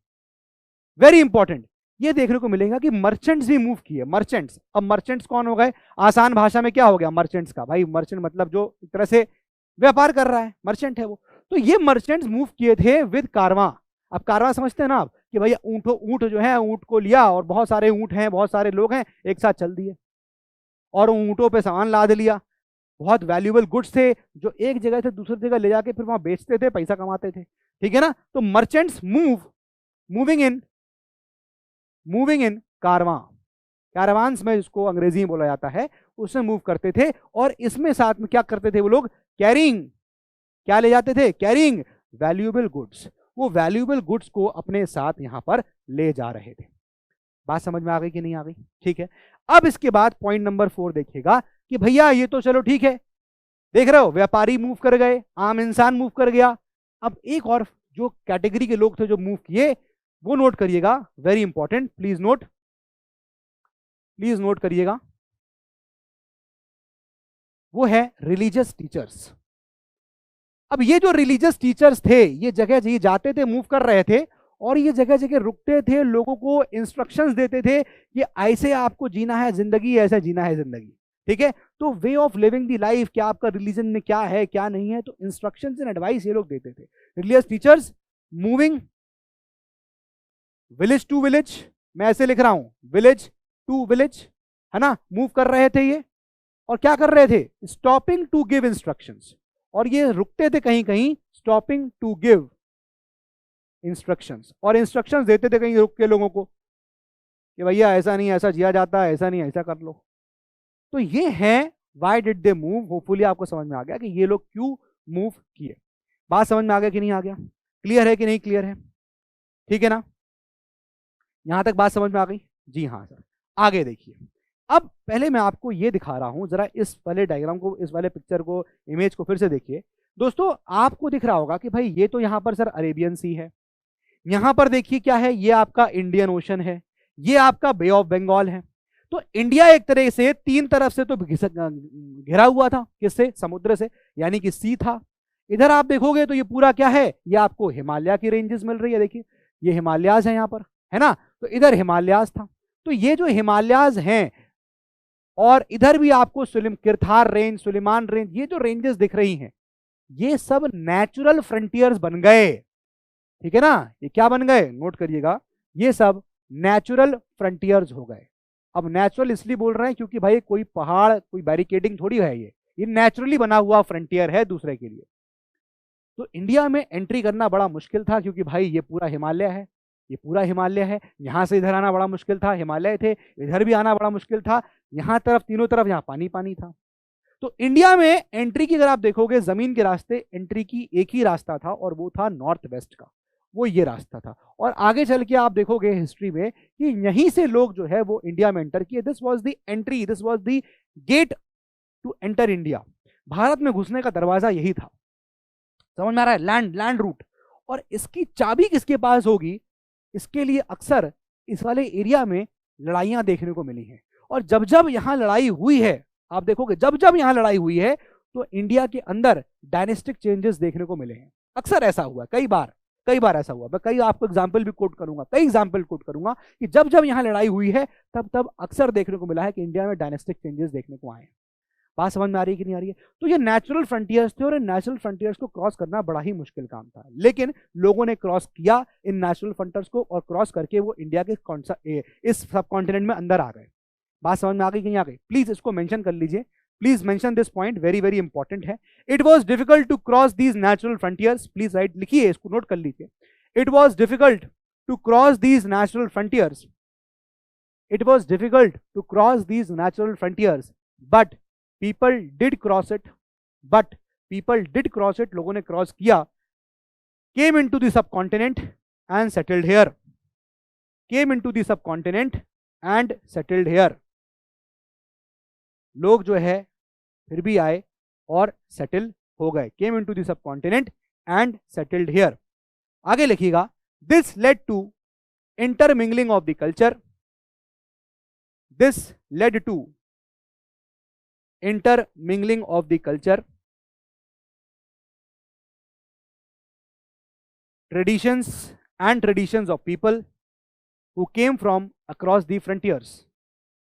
very important, ये देखने को मिलेगा कि मर्चेंट्स भी मूव किए। मर्चेंट्स, अब मर्चेंट्स कौन हो गए, आसान भाषा में क्या हो गया मर्चेंट्स का, भाई मर्चेंट मतलब जो एक तरह से व्यापार कर रहा है, मर्चेंट है वो। तो ये मर्चेंट्स मूव किए थे विद कारवां। अब कारवां समझते हैं ना आप, कि भैया ऊंट जो है, ऊंट को लिया और बहुत सारे ऊंट हैं, बहुत सारे लोग हैं, एक साथ चल दिए और ऊंटों पे सामान लाद लिया, बहुत वैल्यूएबल गुड्स थे जो एक जगह से दूसरी जगह ले जाके फिर वहां बेचते थे, पैसा कमाते थे, ठीक है ना। तो मर्चेंट्स मूविंग इन कारवांस में, इसको अंग्रेजी में बोला जाता है, उसमें मूव करते थे। और इसमें साथ में क्या करते थे वो लोग, क्या ले जाते थे, कैरिंग वैल्यूएबल गुड्स, वो वैल्यूएबल गुड्स को अपने साथ यहां पर ले जा रहे थे। बात समझ में आ गई कि नहीं आ गई, ठीक है। अब इसके बाद पॉइंट नंबर 4 देखिएगा कि भैया ये तो चलो ठीक है, देख रहे हो व्यापारी मूव कर गए, आम इंसान मूव कर गया। अब एक और जो कैटेगरी के लोग थे जो मूव किए, वो नोट करिएगा, वेरी इंपॉर्टेंट, प्लीज नोट करिएगा, वो है रिलीजियस टीचर्स। अब ये जो रिलीजियस टीचर्स थे, ये जगह ये जाते थे, मूव कर रहे थे, और ये जगह जगह रुकते थे, लोगों को इंस्ट्रक्शंस देते थे कि ऐसे आपको जीना है जिंदगी, ऐसे जीना है जिंदगी, ठीक है। तो way of living the life, क्या आपका रिलीजन में क्या है क्या नहीं है, तो इंस्ट्रक्शंस एंड एडवाइस ये लोग देते थे। Religious teachers moving village to village, मैं ऐसे लिख रहा हूं, विलेज टू विलेज, है ना, मूव कर रहे थे ये। और क्या कर रहे थे, स्टॉपिंग टू गिव इंस्ट्रक्शंस, और ये रुकते थे कहीं कहीं, स्टॉपिंग टू गिव इंस्ट्रक्शंस, और इंस्ट्रक्शंस देते थे कहीं रुक के लोगों को कि भैया ऐसा नहीं ऐसा जिया जाता है, ऐसा नहीं ऐसा कर लो। तो ये है why did they move. Hopefully आपको समझ में आ गया कि ये लोग क्यों मूव किए। बात समझ में आ गया कि नहीं आ गया, क्लियर है कि नहीं क्लियर है, ठीक है ना, यहां तक बात समझ में आ गई, जी हाँ सर। आगे देखिए, अब पहले मैं आपको ये दिखा रहा हूं, जरा इस वाले डायग्राम को, इस वाले पिक्चर को, इमेज को फिर से देखिए दोस्तों। आपको दिख रहा होगा कि भाई ये तो यहां पर सर अरेबियन सी है, यहां पर देखिए क्या है, ये आपका इंडियन ओशन है, ये आपका बे ऑफ बंगाल है। तो इंडिया एक तरह से 3 तरफ से तो घिरा हुआ था, किससे, समुद्र से, यानी कि सी था। इधर आप देखोगे तो ये पूरा क्या है, ये आपको हिमालय की रेंजेस मिल रही है, देखिए ये हिमालयाज है यहाँ पर, है ना। तो इधर हिमालयाज था, तो ये जो हिमालयाज हैं, और इधर भी आपको किरथार रेंज, सुलेमान रेंज, ये जो रेंजेस दिख रही हैं, ये सब नेचुरल फ्रंटियर्स बन गए, ठीक है ना। ये क्या बन गए, नोट करिएगा, ये सब नेचुरल फ्रंटियर्स हो गए। अब नेचुरल इसलिए बोल रहे हैं क्योंकि भाई कोई पहाड़, कोई बैरिकेडिंग थोड़ी है, ये नेचुरली बना हुआ फ्रंटियर है दूसरे के लिए। तो इंडिया में एंट्री करना बड़ा मुश्किल था, क्योंकि भाई ये पूरा हिमालय है, ये पूरा हिमालय है, यहाँ से इधर आना बड़ा मुश्किल था, हिमालय थे, इधर भी आना बड़ा मुश्किल था, यहाँ तरफ तीनों तरफ यहाँ पानी पानी था। तो इंडिया में एंट्री की अगर आप देखोगे, जमीन के रास्ते एंट्री की एक ही रास्ता था और वो था नॉर्थ वेस्ट का, वो ये रास्ता था। और आगे चल के आप देखोगे हिस्ट्री में कि यहीं से लोग जो है वो इंडिया में एंटर किए। This was the entry, this was the gate to enter India. Bharat में घुसने का दरवाजा यही था। समझ में आ रहा है? Land route. और इसकी चाबी किसके पास होगी, इसके लिए अक्सर इस वाले एरिया में लड़ाइयां देखने को मिली हैं। और जब जब यहां लड़ाई हुई है, आप देखोगे जब जब यहां लड़ाई हुई है तो इंडिया के अंदर डायनेस्टिक चेंजेस देखने को मिले हैं। अक्सर ऐसा हुआ, कई बार ऐसा हुआ। मैं कई आपको एग्जाम्पल भी कोट करूंगा, कई एग्जाम्पल कोट करूंगा कि जब जब यहां लड़ाई हुई है तब तब अक्सर देखने को मिला है कि इंडिया में डायनेस्टिक चेंजेस देखने को आए हैं। बात समझ में आ रही है कि नहीं आ रही है? तो ये नेचुरल फ्रंटियर्स थे और इन नेचुरल फ्रंटियर्स को क्रॉस करना बड़ा ही मुश्किल काम था, लेकिन लोगों ने क्रॉस किया इन नेचुरल फ्रंटियर्स को, और क्रॉस करके वो इंडिया के कौन सा इस सब कॉन्टिनेंट में अंदर आ गए। बात समझ में आ गई कि नहीं आ गई? प्लीज इसको मेंशन कर लीजिए, please mention this point, very very important है। It was difficult to cross these natural frontiers, please write, लिखिए इसको, नोट कर लीजिए। It was difficult to cross these natural frontiers, it was difficult to cross these natural frontiers, but people did cross it, but people did cross it, लोगों ने cross किया, came into the subcontinent and settled here, came into the subcontinent and settled here। लोग जो है फिर भी आए और सेटल हो गए, came into the subcontinent and settled here। आगे लिखिएगा, this led to intermingling of the culture, this led to intermingling of the culture, traditions and traditions of people who came from across the frontiers।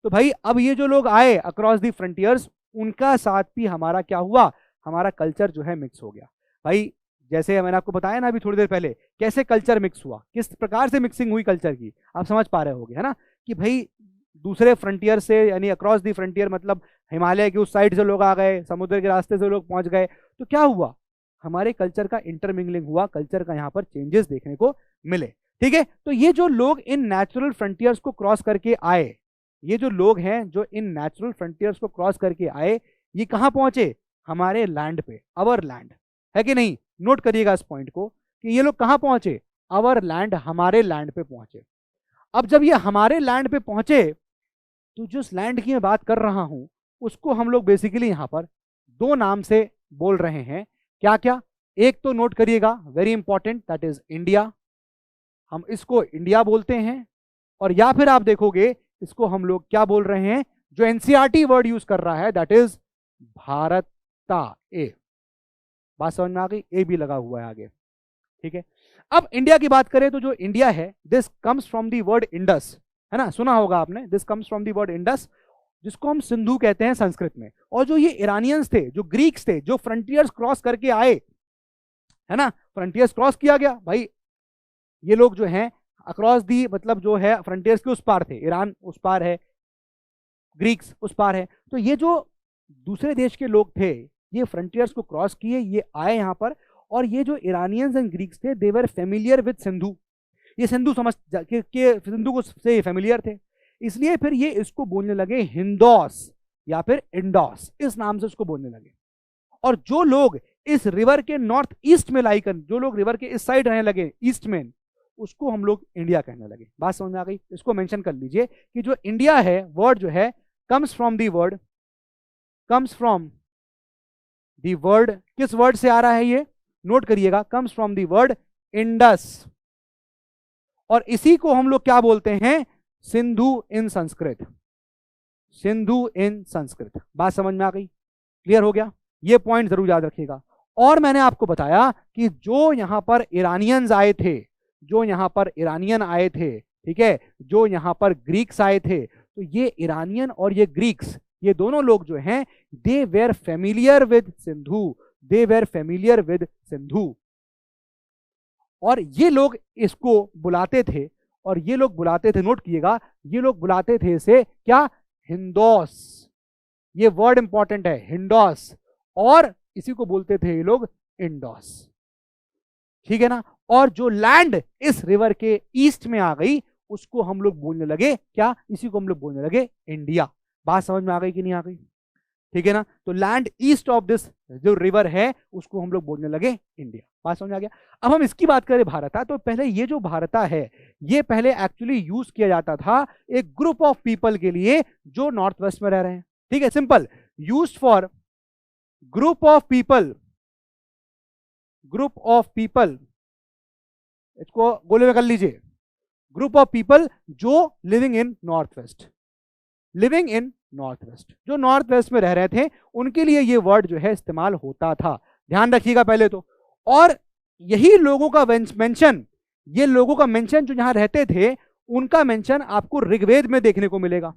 तो भाई अब ये जो लोग आए across the frontiers, उनका साथ भी हमारा क्या हुआ, हमारा कल्चर जो है मिक्स हो गया। भाई जैसे मैंने आपको बताया ना अभी थोड़ी देर पहले, कैसे कल्चर मिक्स हुआ, किस प्रकार से मिक्सिंग हुई कल्चर की, आप समझ पा रहे होगे, है ना? कि भाई दूसरे फ्रंटियर से, यानी अक्रॉस दी फ्रंटियर, मतलब हिमालय के उस साइड से लोग आ गए, समुद्र के रास्ते से लोग पहुंच गए, तो क्या हुआ, हमारे कल्चर का इंटरमिंगलिंग हुआ, कल्चर का यहाँ पर चेंजेस देखने को मिले। ठीक है, तो ये जो लोग इन नेचुरल फ्रंटियर्स को क्रॉस करके आए, ये जो लोग हैं जो इन नेचुरल फ्रंटियर्स को क्रॉस करके आए, ये कहाँ पहुंचे, हमारे लैंड पे, अवर लैंड, है कि नहीं? नोट करिएगा इस पॉइंट को कि ये लोग कहाँ पहुंचे, अवर लैंड, हमारे लैंड पे पहुंचे। अब जब ये हमारे लैंड पे पहुंचे तो जिस लैंड की मैं बात कर रहा हूं उसको हम लोग बेसिकली यहां पर दो नाम से बोल रहे हैं। क्या क्या? एक तो नोट करिएगा, very important, that is India, हम इसको इंडिया बोलते हैं। और या फिर आप देखोगे इसको हम लोग क्या बोल रहे हैं, जो एनसीईआरटी वर्ड यूज कर रहा है, दैट इज भारता। ए, बात समझ में आ गई? ए भी लगा हुआ है आगे। ठीक है, अब इंडिया की बात करें तो जो इंडिया है, this comes from the word Indus, है ना, सुना होगा आपने, this comes from the word Indus, जिसको हम सिंधु कहते हैं संस्कृत में। और जो ये ईरानियंस थे, जो ग्रीक्स थे, जो फ्रंटियर्स क्रॉस करके आए, है ना, फ्रंटियर्स क्रॉस किया गया भाई, ये लोग जो हैं अक्रॉस दी, मतलब जो है फ्रंटियर्स के उस पार थे, ईरान उस पार है, ग्रीक्स उस पार है। तो ये जो दूसरे देश के लोग थे, ये फ्रंटियर्स को क्रॉस किए, ये आए यहाँ पर, और ये जो ईरानियंस एंड ग्रीक्स थे, दे वर फेमिलियर विद सिंधु, ये सिंधु समझ के सिंधु को से फेमिलियर थे, इसलिए फिर ये इसको बोलने लगे हिंदोस या फिर इंडोस, इस नाम से इसको बोलने लगे। और जो लोग इस रिवर के नॉर्थ ईस्ट में लाई कर, जो लोग रिवर के इस साइड रहने लगे, ईस्ट में, उसको हम लोग इंडिया कहने लगे। बात समझ में आ गई? इसको मेंशन कर लीजिए कि जो इंडिया है, वर्ड जो है, comes from the word, comes from the word, किस वर्ड से आ रहा है ये, नोट करिएगा, comes from the word Indus, और इसी को हम लोग क्या बोलते हैं, सिंधु इन संस्कृत, सिंधु इन संस्कृत। बात समझ में आ गई? क्लियर हो गया? ये पॉइंट जरूर याद रखिएगा। और मैंने आपको बताया कि जो यहां पर ईरानियंस आए थे, जो यहां पर ईरानियन आए थे, ठीक है, जो यहां पर ग्रीक्स आए थे, तो ये ईरानियन और ये ग्रीक्स, ये दोनों लोग जो हैं, they were familiar with Sindhu, they were familiar with Sindhu. और ये लोग इसको बुलाते थे, और ये लोग बुलाते थे, नोट कीजिएगा, ये लोग बुलाते थे इसे क्या, हिंदोस, ये वर्ड इंपॉर्टेंट है, हिंदोस, और इसी को बोलते थे ये लोग इंडोस। ठीक है ना। और जो लैंड इस रिवर के ईस्ट में आ गई उसको हम लोग बोलने लगे क्या, इसी को हम लोग बोलने लगे इंडिया। बात समझ में आ गई कि नहीं आ गई, ठीक है ना। तो लैंड ईस्ट ऑफ दिस जो रिवर है उसको हम लोग बोलने लगे इंडिया। बात समझ आ गया। अब हम इसकी बात करें भारत, तो पहले ये जो भारत है ये पहले एक्चुअली यूज किया जाता था एक ग्रुप ऑफ पीपल के लिए जो नॉर्थ वेस्ट में रह रहे हैं, ठीक है, simple, used for group of people, group of people, इसको गोले में कर लीजिए, ग्रुप ऑफ पीपल जो living in north west, living in north west, जो नॉर्थ वेस्ट में रह रहे थे उनके लिए ये वर्ड जो है इस्तेमाल होता था, ध्यान रखिएगा पहले तो। और यही लोगों का मेंशन, ये लोगों का मेंशन जो यहां रहते थे उनका मेंशन आपको ऋग्वेद में देखने को मिलेगा।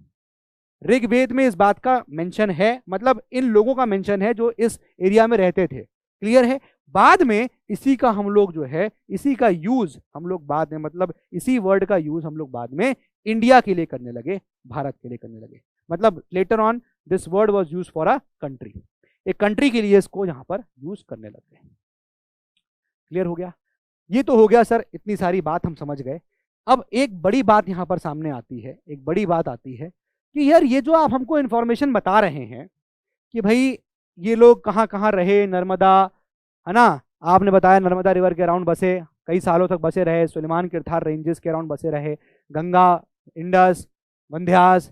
ऋग्वेद में इस बात का मेंशन है, मतलब इन लोगों का मेंशन है जो इस एरिया में रहते थे, क्लियर है। बाद में इसी का हम लोग जो है, इसी का यूज हम लोग बाद में, मतलब इसी वर्ड का यूज हम लोग बाद में इंडिया के लिए करने लगे, भारत के लिए करने लगे। मतलब later on this word was used for a country, एक कंट्री के लिए इसको यहां पर यूज करने लगे। क्लियर हो गया। ये तो हो गया सर, इतनी सारी बात हम समझ गए। अब एक बड़ी बात यहां पर सामने आती है, एक बड़ी बात आती है कि यार ये जो आप हमको इन्फॉर्मेशन बता रहे हैं कि भाई ये लोग कहाँ कहाँ रहे, नर्मदा, है ना, आपने बताया नर्मदा रिवर के अराउंड बसे, कई सालों तक बसे रहे, सुलेमान किरथार रेंजेस के अराउंड बसे रहे, गंगा, इंडस, विंध्यास,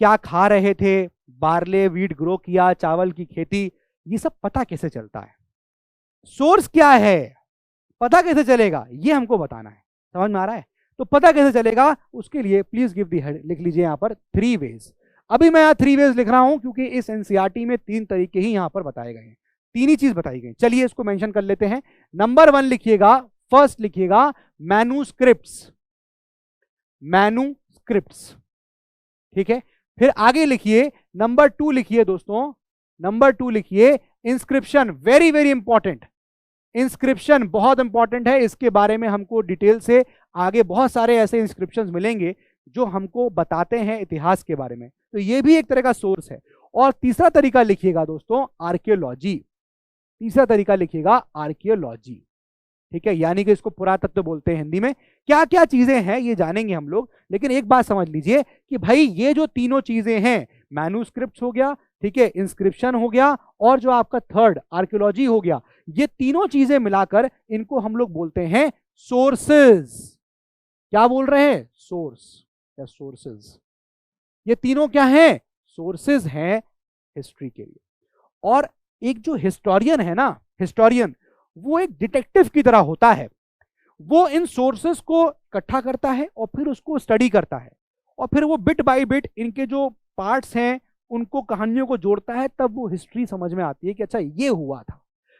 क्या खा रहे थे, बार्ले वीट ग्रो किया, चावल की खेती, ये सब पता कैसे चलता है, सोर्स क्या है, पता कैसे चलेगा, ये हमको बताना है। समझ में आ रहा है। तो पता कैसे चलेगा उसके लिए प्लीज गिव दी हेड, लिख लीजिए यहाँ पर 3 वेज। अभी मैं यहाँ 3 वेज लिख रहा हूं क्योंकि इस एनसीईआरटी में 3 तरीके ही यहाँ पर बताए गए हैं, 3 ही चीज बताई गई। चलिए इसको मेंशन कर लेते हैं। नंबर 1 लिखिएगा, फर्स्ट लिखिएगा मैन्यूस्क्रिप्ट्स, मैन्यूस्क्रिप्ट्स, ठीक है। फिर आगे लिखिए नंबर 2 लिखिए दोस्तों, नंबर 2 लिखिए inscription, very very important, inscription बहुत इंपॉर्टेंट है, इसके बारे में हमको डिटेल से आगे बहुत सारे ऐसे इंस्क्रिप्शंस मिलेंगे जो हमको बताते हैं इतिहास के बारे में, तो ये भी एक तरह का सोर्स है। और तीसरा तरीका लिखिएगा दोस्तों आर्कियोलॉजी, तीसरा तरीका लिखिएगा आर्कियोलॉजी, ठीक है, यानी कि इसको पुरातत्व बोलते हैं हिंदी में। क्या क्या चीजें हैं ये जानेंगे हम लोग, लेकिन एक बात समझ लीजिए कि भाई ये जो तीनों चीजें हैं, मैन्यूस्क्रिप्ट्स हो गया, ठीक है, इंस्क्रिप्शन हो गया, और जो आपका थर्ड आर्कियोलॉजी हो गया, ये तीनों चीजें मिलाकर इनको हम लोग बोलते हैं सोर्सेज। क्या बोल रहे हैं, सोर्स या सोर्सेज। ये तीनों क्या हैं, सोर्सेज हैं हिस्ट्री के लिए। और एक जो हिस्टोरियन है ना, हिस्टोरियन वो एक डिटेक्टिव की तरह होता है, वो इन सोर्सेस को इकट्ठा करता है और फिर उसको स्टडी करता है, और फिर वो बिट बाय बिट इनके जो पार्ट्स हैं उनको, कहानियों को जोड़ता है, तब वो हिस्ट्री समझ में आती है कि अच्छा ये हुआ था।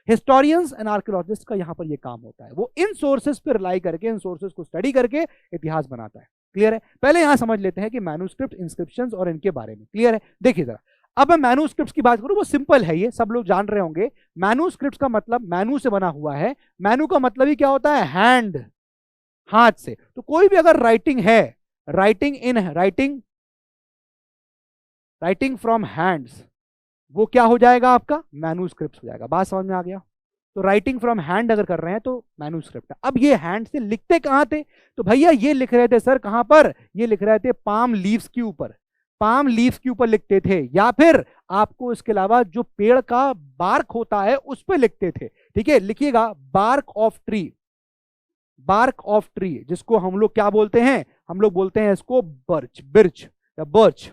हिस्टोरियंस एंड आर्कियोलॉजिस्ट का यहाँ पर ये काम होता है, वो इन सोर्सेस पर रिलाई करके, इन सोर्सेस को स्टडी करके इतिहास बनाता है। क्लियर है। पहले यहां समझ लेते हैं कि मैन्यूस्क्रिप्ट, इंस्क्रिप्शंस और इनके बारे में। क्लियर है। देखिए जरा, अब मैं मैन्यूस्क्रिप्ट्स की बात करूं, वो सिंपल है, ये सब लोग जान रहे होंगे। मैन्यूस्क्रिप्ट्स का मतलब मैन्यू से बना हुआ है, मैन्यू का मतलब ही क्या होता है, हैंड, हाथ से। तो कोई भी अगर राइटिंग है, writing in writing, writing from hands, वो क्या हो जाएगा आपका, मैन्यूस्क्रिप्ट हो जाएगा। बात समझ में आ गया। तो राइटिंग फ्रॉम हैंड अगर कर रहे हैं तो मैन्यूस्क्रिप्ट। अब ये हैंड से लिखते कहां थे, तो भैया ये लिख रहे थे सर कहां पर, ये लिख रहे थे पाम लीव्स के ऊपर, पाम लीव्स के ऊपर लिखते थे, या फिर आपको इसके अलावा जो पेड़ का बार्क होता है उस पर लिखते थे। ठीक है, लिखिएगा bark of tree, bark of tree, जिसको हम लोग क्या बोलते हैं, हम लोग बोलते हैं इसको बर्च, बिर्च या बर्च।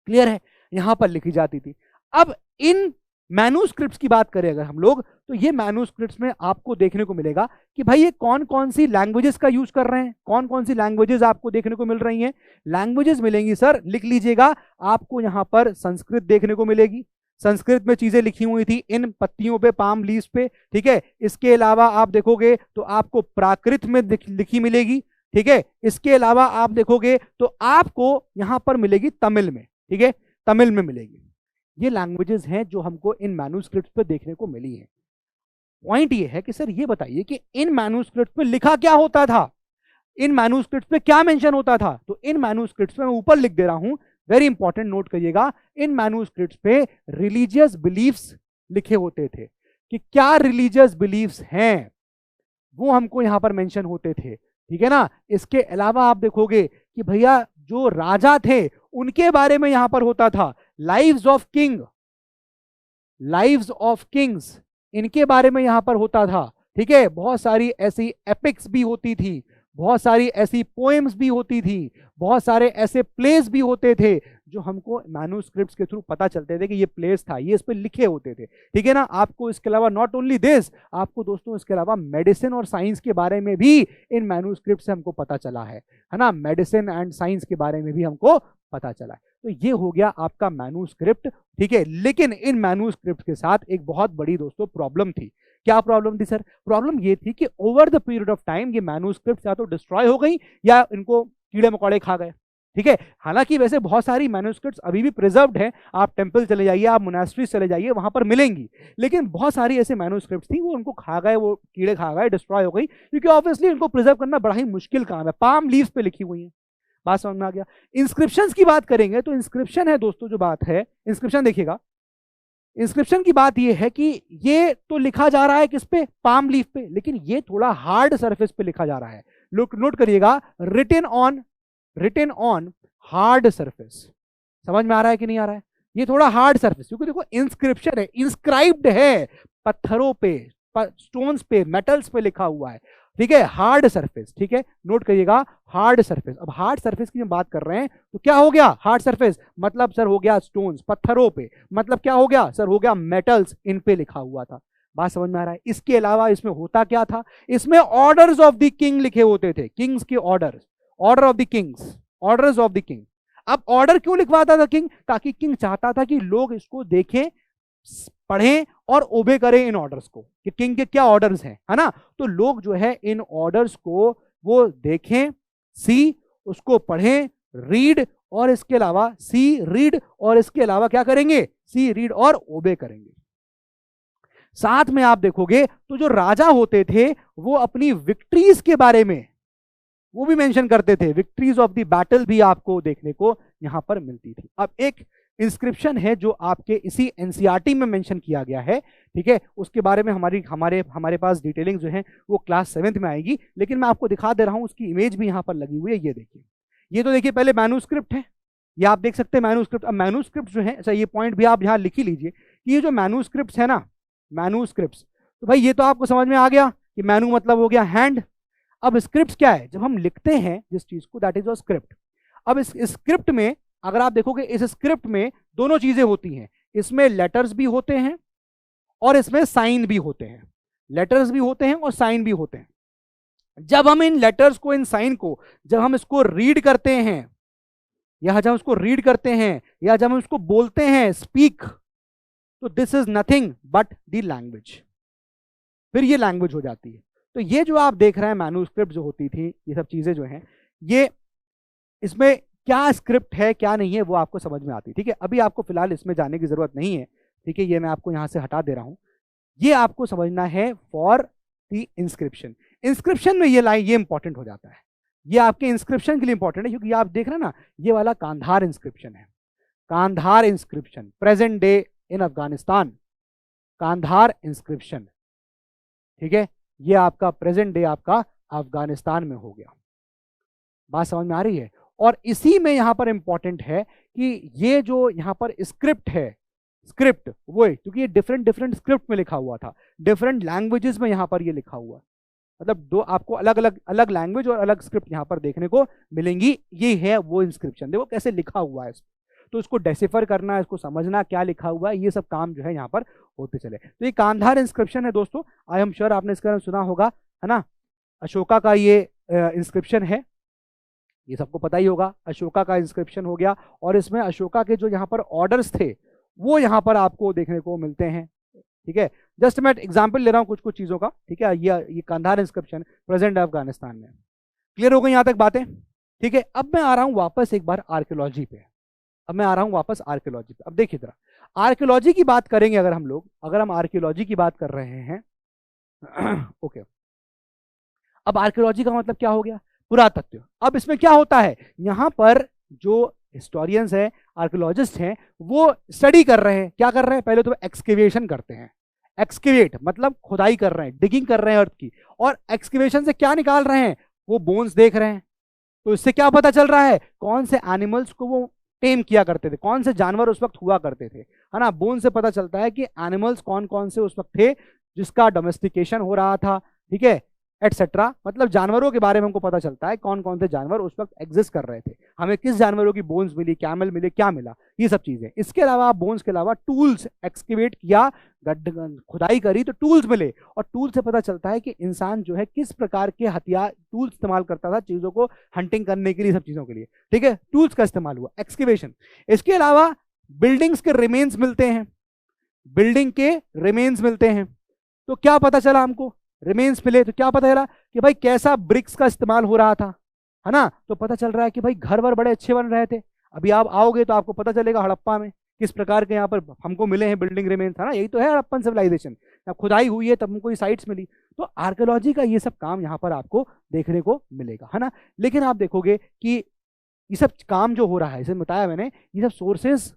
क्लियर है, यहां पर लिखी जाती थी। अब इन मैन्यूस्क्रिप्ट्स की बात करें अगर हम लोग, तो ये मैन्यूस्क्रिप्ट्स में आपको देखने को मिलेगा कि भाई ये कौन कौन सी लैंग्वेजेस का यूज कर रहे हैं, कौन कौन सी लैंग्वेजेस आपको देखने को मिल रही हैं। लैंग्वेजेस मिलेंगी सर, लिख लीजिएगा, आपको यहां पर संस्कृत देखने को मिलेगी, संस्कृत में चीजें लिखी हुई थी इन पत्तियों पे, पाम लीव्स पे। ठीक है, इसके अलावा आप देखोगे तो आपको प्राकृत में लिखी मिलेगी। ठीक है, इसके अलावा आप देखोगे तो आपको यहां पर मिलेगी तमिल में। ठीक है, तमिल में मिलेगी। ये लैंग्वेजेस हैं जो हमको इन मैन्यूस्क्रिप्ट्स पे देखने को मिली है। पॉइंट ये है कि सर ये बताइए कि इन मैन्यूस्क्रिप्ट्स पे लिखा क्या होता था, इन मैन्यूस्क्रिप्ट्स पे क्या मेंशन होता था। तो इन मैन्यूस्क्रिप्ट्स पे मैं ऊपर लिख दे रहा हूं, वेरी इंपॉर्टेंट, नोट करिएगा, इन मैन्यूस्क्रिप्ट्स पे रिलीजियस बिलीफ्स लिखे होते थे कि क्या रिलीजियस बिलीफ्स हैं, वो हमको यहाँ पर मेंशन होते थे, ठीक है ना। इसके अलावा आप देखोगे कि भैया जो राजा थे उनके बारे में यहाँ पर होता था, lives of king, lives of Kings, इनके बारे में यहाँ पर होता था, ठीक है। बहुत सारी ऐसी एपिक्स भी होती थी, बहुत सारी ऐसी पोएम्स भी होती थी, बहुत सारे ऐसे प्लेस भी होते थे जो हमको मैन्युस्क्रिप्ट्स के थ्रू पता चलते थे कि ये प्लेस था, ये इस पे लिखे होते थे, ठीक है ना। आपको इसके अलावा नॉट ओनली दिस, आपको दोस्तों इसके अलावा मेडिसिन और साइंस के बारे में भी इन मैन्युस्क्रिप्ट से हमको पता चला है ना। मेडिसिन एंड साइंस के बारे में भी हमको पता चला है। तो ये हो गया आपका मैन्युस्क्रिप्ट, ठीक है। लेकिन इन मैन्युस्क्रिप्ट के साथ एक बहुत बड़ी दोस्तों प्रॉब्लम थी। क्या प्रॉब्लम थी सर? प्रॉब्लम ये थी कि over the period of time ये मैन्युस्क्रिप्ट या तो डिस्ट्रॉय हो गई या इनको कीड़े मकोड़े खा गए, ठीक है। हालांकि वैसे बहुत सारी मैन्युस्क्रिप्ट्स अभी भी प्रिजर्व्ड हैं, आप टेंपल चले जाइए, आप मोनास्ट्रीज चले जाइए, वहां पर मिलेंगी। लेकिन बहुत सारी ऐसे मैन्युस्क्रिप्ट्स थी वो उनको खा गए, वो कीड़े खा गए, डिस्ट्रॉय हो गई, क्योंकि ऑब्वियसली इनको प्रिजर्व करना बड़ा ही मुश्किल काम है। पाम लीव्स पे लिखी हुई है, बात समझ में आ गया। इंस्क्रिप्शंस की बात करेंगे तो इंस्क्रिप्शन है दोस्तों, जो बात है इंस्क्रिप्शन देखिएगा, इंस्क्रिप्शन की बात यह है कि ये तो लिखा जा रहा है किस पे, पाम लीफ पे, लेकिन ये थोड़ा हार्ड सरफेस पे लिखा जा रहा है। नोट करिएगा, रिटन ऑन हार्ड सरफेस। समझ में आ रहा है कि नहीं आ रहा है? ये थोड़ा हार्ड सरफेस, क्योंकि देखो इंस्क्रिप्शन है, इंस्क्राइब्ड है, पत्थरों पे, स्टोन्स पे, मेटल्स पे लिखा हुआ है, ठीक है। हार्ड सरफेस, ठीक है, नोट करिएगा हार्ड सरफेस। अब हार्ड सरफेस की जब बात कर रहे हैं तो क्या हो गया हार्ड सरफेस? मतलब सर हो गया स्टोन्स, पत्थरों पे, मतलब क्या हो गया सर? हो गया मेटल्स, इन पे लिखा हुआ था। बात समझ में आ रहा है? इसके अलावा इसमें होता क्या था? इसमें ऑर्डर्स ऑफ द किंग लिखे होते थे, किंग्स के orders, order of the Kings, orders of the king. अब ऑर्डर क्यों लिखवाता था किंग? ताकि किंग चाहता था कि लोग इसको देखें, पढ़ें और ओबे करें इन ऑर्डर्स को, कि किंग के क्या ऑर्डर्स हैं, है ना। तो लोग जो है इन ऑर्डर्स को वो देखें, सी, उसको पढ़ें, रीड, और इसके अलावा सी रीड, और इसके अलावा क्या करेंगे? सी रीड और ओबे करेंगे। साथ में आप देखोगे तो जो राजा होते थे वो अपनी विक्ट्रीज के बारे में वो भी मेंशन करते थे, विक्ट्रीज ऑफ द बैटल भी आपको देखने को यहां पर मिलती थी। अब एक इंस्क्रिप्शन है जो आपके इसी एनसीईआरटी में मेंशन किया गया है, ठीक है, उसके बारे में हमारे पास डिटेलिंग जो है वो क्लास 7th में आएगी, लेकिन मैं आपको दिखा दे रहा हूं, उसकी इमेज भी यहां पर लगी हुई है। ये देखिए, ये तो देखिए पहले मैन्युस्क्रिप्ट है, ये आप देख सकते हैं मैन्युस्क्रिप्ट। अब मैन्युस्क्रिप्ट जो है, अच्छा ये पॉइंट भी आप यहां लिख ही लीजिए कि ये जो मैन्युस्क्रिप्ट है ना, मैन्युस्क्रिप्ट, तो भाई ये तो आपको समझ में आ गया कि मैन्यू मतलब हो गया हैंड। अब स्क्रिप्ट क्या है? जब हम लिखते हैं जिस चीज को, दैट इज अ स्क्रिप्ट। अब इस स्क्रिप्ट में अगर आप देखोगे, इस स्क्रिप्ट में दोनों चीजें होती हैं, इसमें लेटर्स भी होते हैं और इसमें साइन भी होते हैं, लेटर्स भी होते हैं और साइन भी होते हैं। जब हम इन लेटर्स को, इन साइन को, जब हम इसको रीड करते हैं, या जब हम इसको रीड करते हैं, या जब हम इसको बोलते हैं, स्पीक, तो this is nothing but the language, फिर ये लैंग्वेज हो जाती है। तो ये जो आप देख रहे हैं मैन्युस्क्रिप्ट जो होती थी, ये सब चीजें जो हैं, ये इसमें क्या स्क्रिप्ट है क्या नहीं है वो आपको समझ में आती है, ठीक है। अभी आपको फिलहाल इसमें जाने की जरूरत नहीं है, ठीक है, ये मैं आपको यहां से हटा दे रहा हूं। ये आपको समझना है फॉर द इंस्क्रिप्शन। इंस्क्रिप्शन में ये लाइन, ये इंपॉर्टेंट हो जाता है, ये आपके इंस्क्रिप्शन के लिए इंपॉर्टेंट है, क्योंकि आप देख रहे हैं ना, ये वाला कांधार इंस्क्रिप्शन है, Kandahar inscription, present day in Afghanistan, Kandahar inscription, ठीक है, ये आपका प्रेजेंट डे आपका अफगानिस्तान में हो गया। बात समझ में आ रही है? और इसी में यहां पर इंपॉर्टेंट है कि ये जो यहां पर स्क्रिप्ट है, स्क्रिप्ट वो है, क्योंकि ये डिफरेंट स्क्रिप्ट में लिखा हुआ था, डिफरेंट लैंग्वेजेस में यहां पर ये लिखा हुआ है, मतलब दो आपको अलग लैंग्वेज और अलग स्क्रिप्ट यहां पर देखने को मिलेंगी। ये है वो इंस्क्रिप्शन, देखो कैसे लिखा हुआ है, तो इसको डेसिफर करना, इसको समझना क्या लिखा हुआ है, ये सब काम जो है यहाँ पर होते चले। तो ये कांधार इंस्क्रिप्शन है दोस्तों, आई एम श्योर आपने इसका नाम सुना होगा, है ना। अशोका का ये इंस्क्रिप्शन है, ये सबको पता ही होगा, अशोका का इंस्क्रिप्शन हो गया। और इसमें अशोका के जो यहाँ पर ऑर्डर्स थे वो यहाँ पर आपको देखने को मिलते हैं, ठीक है। जस्ट मैं एग्जाम्पल ले रहा हूँ कुछ चीज़ों का, ठीक है। ये कांधार इंस्क्रिप्शन प्रेजेंट अफगानिस्तान में। क्लियर हो गई यहाँ तक बातें, ठीक है। अब मैं आ रहा हूँ वापस एक बार आर्कियोलॉजी पे, अब देखिए जरा, आर्कियोलॉजी की बात करेंगे अगर हम लोग, अगर हम आर्कियोलॉजी की बात कर रहे हैं ओके। अब आर्कियोलॉजी का मतलब क्या हो गया? पुरातत्व। अब इसमें क्या होता है, यहां पर जो हिस्टोरियंस हैं, आर्कियोलॉजिस्ट हैं, वो स्टडी कर रहे हैं, क्या कर रहे हैं? पहले तो एक्सकेवेशन करते हैं, एक्सकेवेट मतलब खुदाई कर रहे हैं, डिगिंग कर रहे हैं अर्थ की, और एक्सकेवेशन से क्या निकाल रहे हैं, वो बोन्स देख रहे हैं। तो इससे क्या पता चल रहा है, कौन से एनिमल्स को वो टेम किया करते थे, कौन से जानवर उस वक्त हुआ करते थे, है ना। बोन से पता चलता है कि एनिमल्स कौन कौन से उस वक्त थे जिसका डोमेस्टिकेशन हो रहा था, ठीक है, एटसेट्रा। मतलब जानवरों के बारे में हमको पता चलता है कौन कौन से जानवर उस वक्त एग्जिस्ट कर रहे थे, हमें किस जानवरों की बोन्स मिली, कैमल मिले, क्या मिला, ये सब चीजें। इसके अलावा बोन्स के अलावा टूल्स, एक्सकेवेट किया, खुदाई करी तो टूल्स मिले, और टूल से पता चलता है कि इंसान जो है किस प्रकार के हथियार टूल्स इस्तेमाल करता था चीजों को हंटिंग करने के लिए, सब चीजों के लिए, ठीक है, टूल्स का इस्तेमाल हुआ, एक्सकेवेशन। इसके अलावा बिल्डिंग्स के रिमेन्स मिलते हैं, बिल्डिंग के रिमेन्स मिलते हैं। तो क्या पता चला हमको, रिमेन्स मिले तो क्या पता चला कि भाई कैसा ब्रिक्स का इस्तेमाल हो रहा था, है ना। तो पता चल रहा है कि भाई घर वर बड़े अच्छे बन रहे थे। अभी आप आओगे तो आपको पता चलेगा हड़प्पा में किस प्रकार के यहाँ पर हमको मिले हैं बिल्डिंग रिमेन्स, है ना। यही तो है हड़प्पन सिविलाइजेशन, खुदाई हुई है तब हमको ये साइट्स मिली। तो आर्कियोलॉजी का ये सब काम यहाँ पर आपको देखने को मिलेगा, है ना। लेकिन आप देखोगे कि ये सब काम जो हो रहा है, जैसे बताया मैंने, ये सब सोर्सेज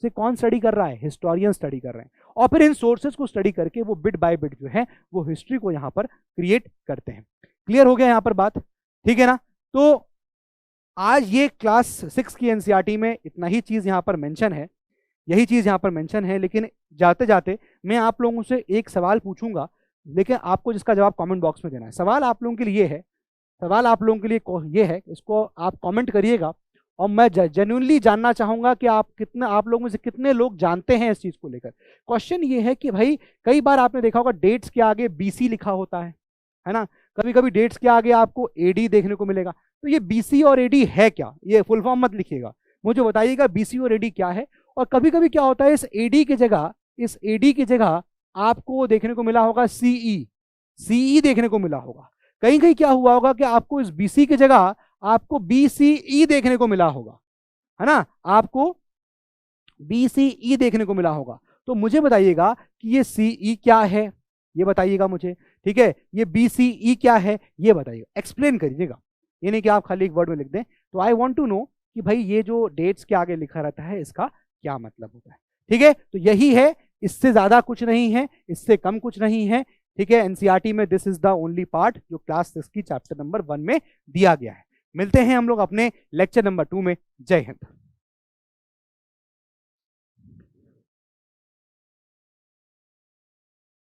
से कौन स्टडी कर रहा है, हिस्टोरियन स्टडी कर रहे हैं, और फिर इन सोर्सेज को स्टडी करके वो बिट बाय बिट जो है वो हिस्ट्री को यहाँ पर क्रिएट करते हैं। क्लियर हो गया यहाँ पर बात, ठीक है ना। तो आज ये क्लास 6 की एनसीईआरटी में इतना ही चीज यहाँ पर मेंशन है, यही चीज यहाँ पर मेंशन है। लेकिन जाते जाते मैं आप लोगों से एक सवाल पूछूंगा, लेकिन आपको जिसका जवाब कमेंट बॉक्स में देना है। सवाल आप लोगों के लिए है, सवाल आप लोगों के लिए ये है, इसको आप कमेंट करिएगा, और मैं जेन्युइनली जानना चाहूंगा कि आप लोग में से कितने लोग जानते हैं इस चीज को लेकर। क्वेश्चन ये है कि भाई कई बार आपने देखा होगा डेट्स के आगे बीसी लिखा होता है ना। कभी कभी डेट्स के आगे आपको एडी देखने को मिलेगा। तो ये बीसी और एडी है क्या, ये फुल फॉर्म मत लिखिएगा, मुझे बताइएगा बीसी और एडी क्या है। और कभी कभी क्या होता है, इस एडी की जगह आपको देखने को मिला होगा सीई देखने को मिला होगा। कहीं कहीं क्या हुआ होगा कि आपको इस बीसी की जगह आपको बीसीई देखने को मिला होगा, है ना, आपको बीसीई देखने को मिला होगा। तो मुझे बताइएगा कि ये सीई क्या है, ये बताइएगा मुझे, ठीक है। ये बीसीई क्या है ये बताइएगा, एक्सप्लेन करिएगा, ये नहीं कि आप खाली एक वर्ड में लिख दें। तो आई वांट टू नो कि भाई ये जो डेट्स के आगे लिखा रहता है इसका क्या मतलब होता है, ठीक है। तो यही है, इससे ज्यादा कुछ नहीं है, इससे कम कुछ नहीं है, ठीक है। एनसीईआरटी में this is the only part जो क्लास 6 की चैप्टर नंबर 1 में दिया गया है। मिलते हैं हम लोग अपने लेक्चर नंबर 2 में। जय हिंद।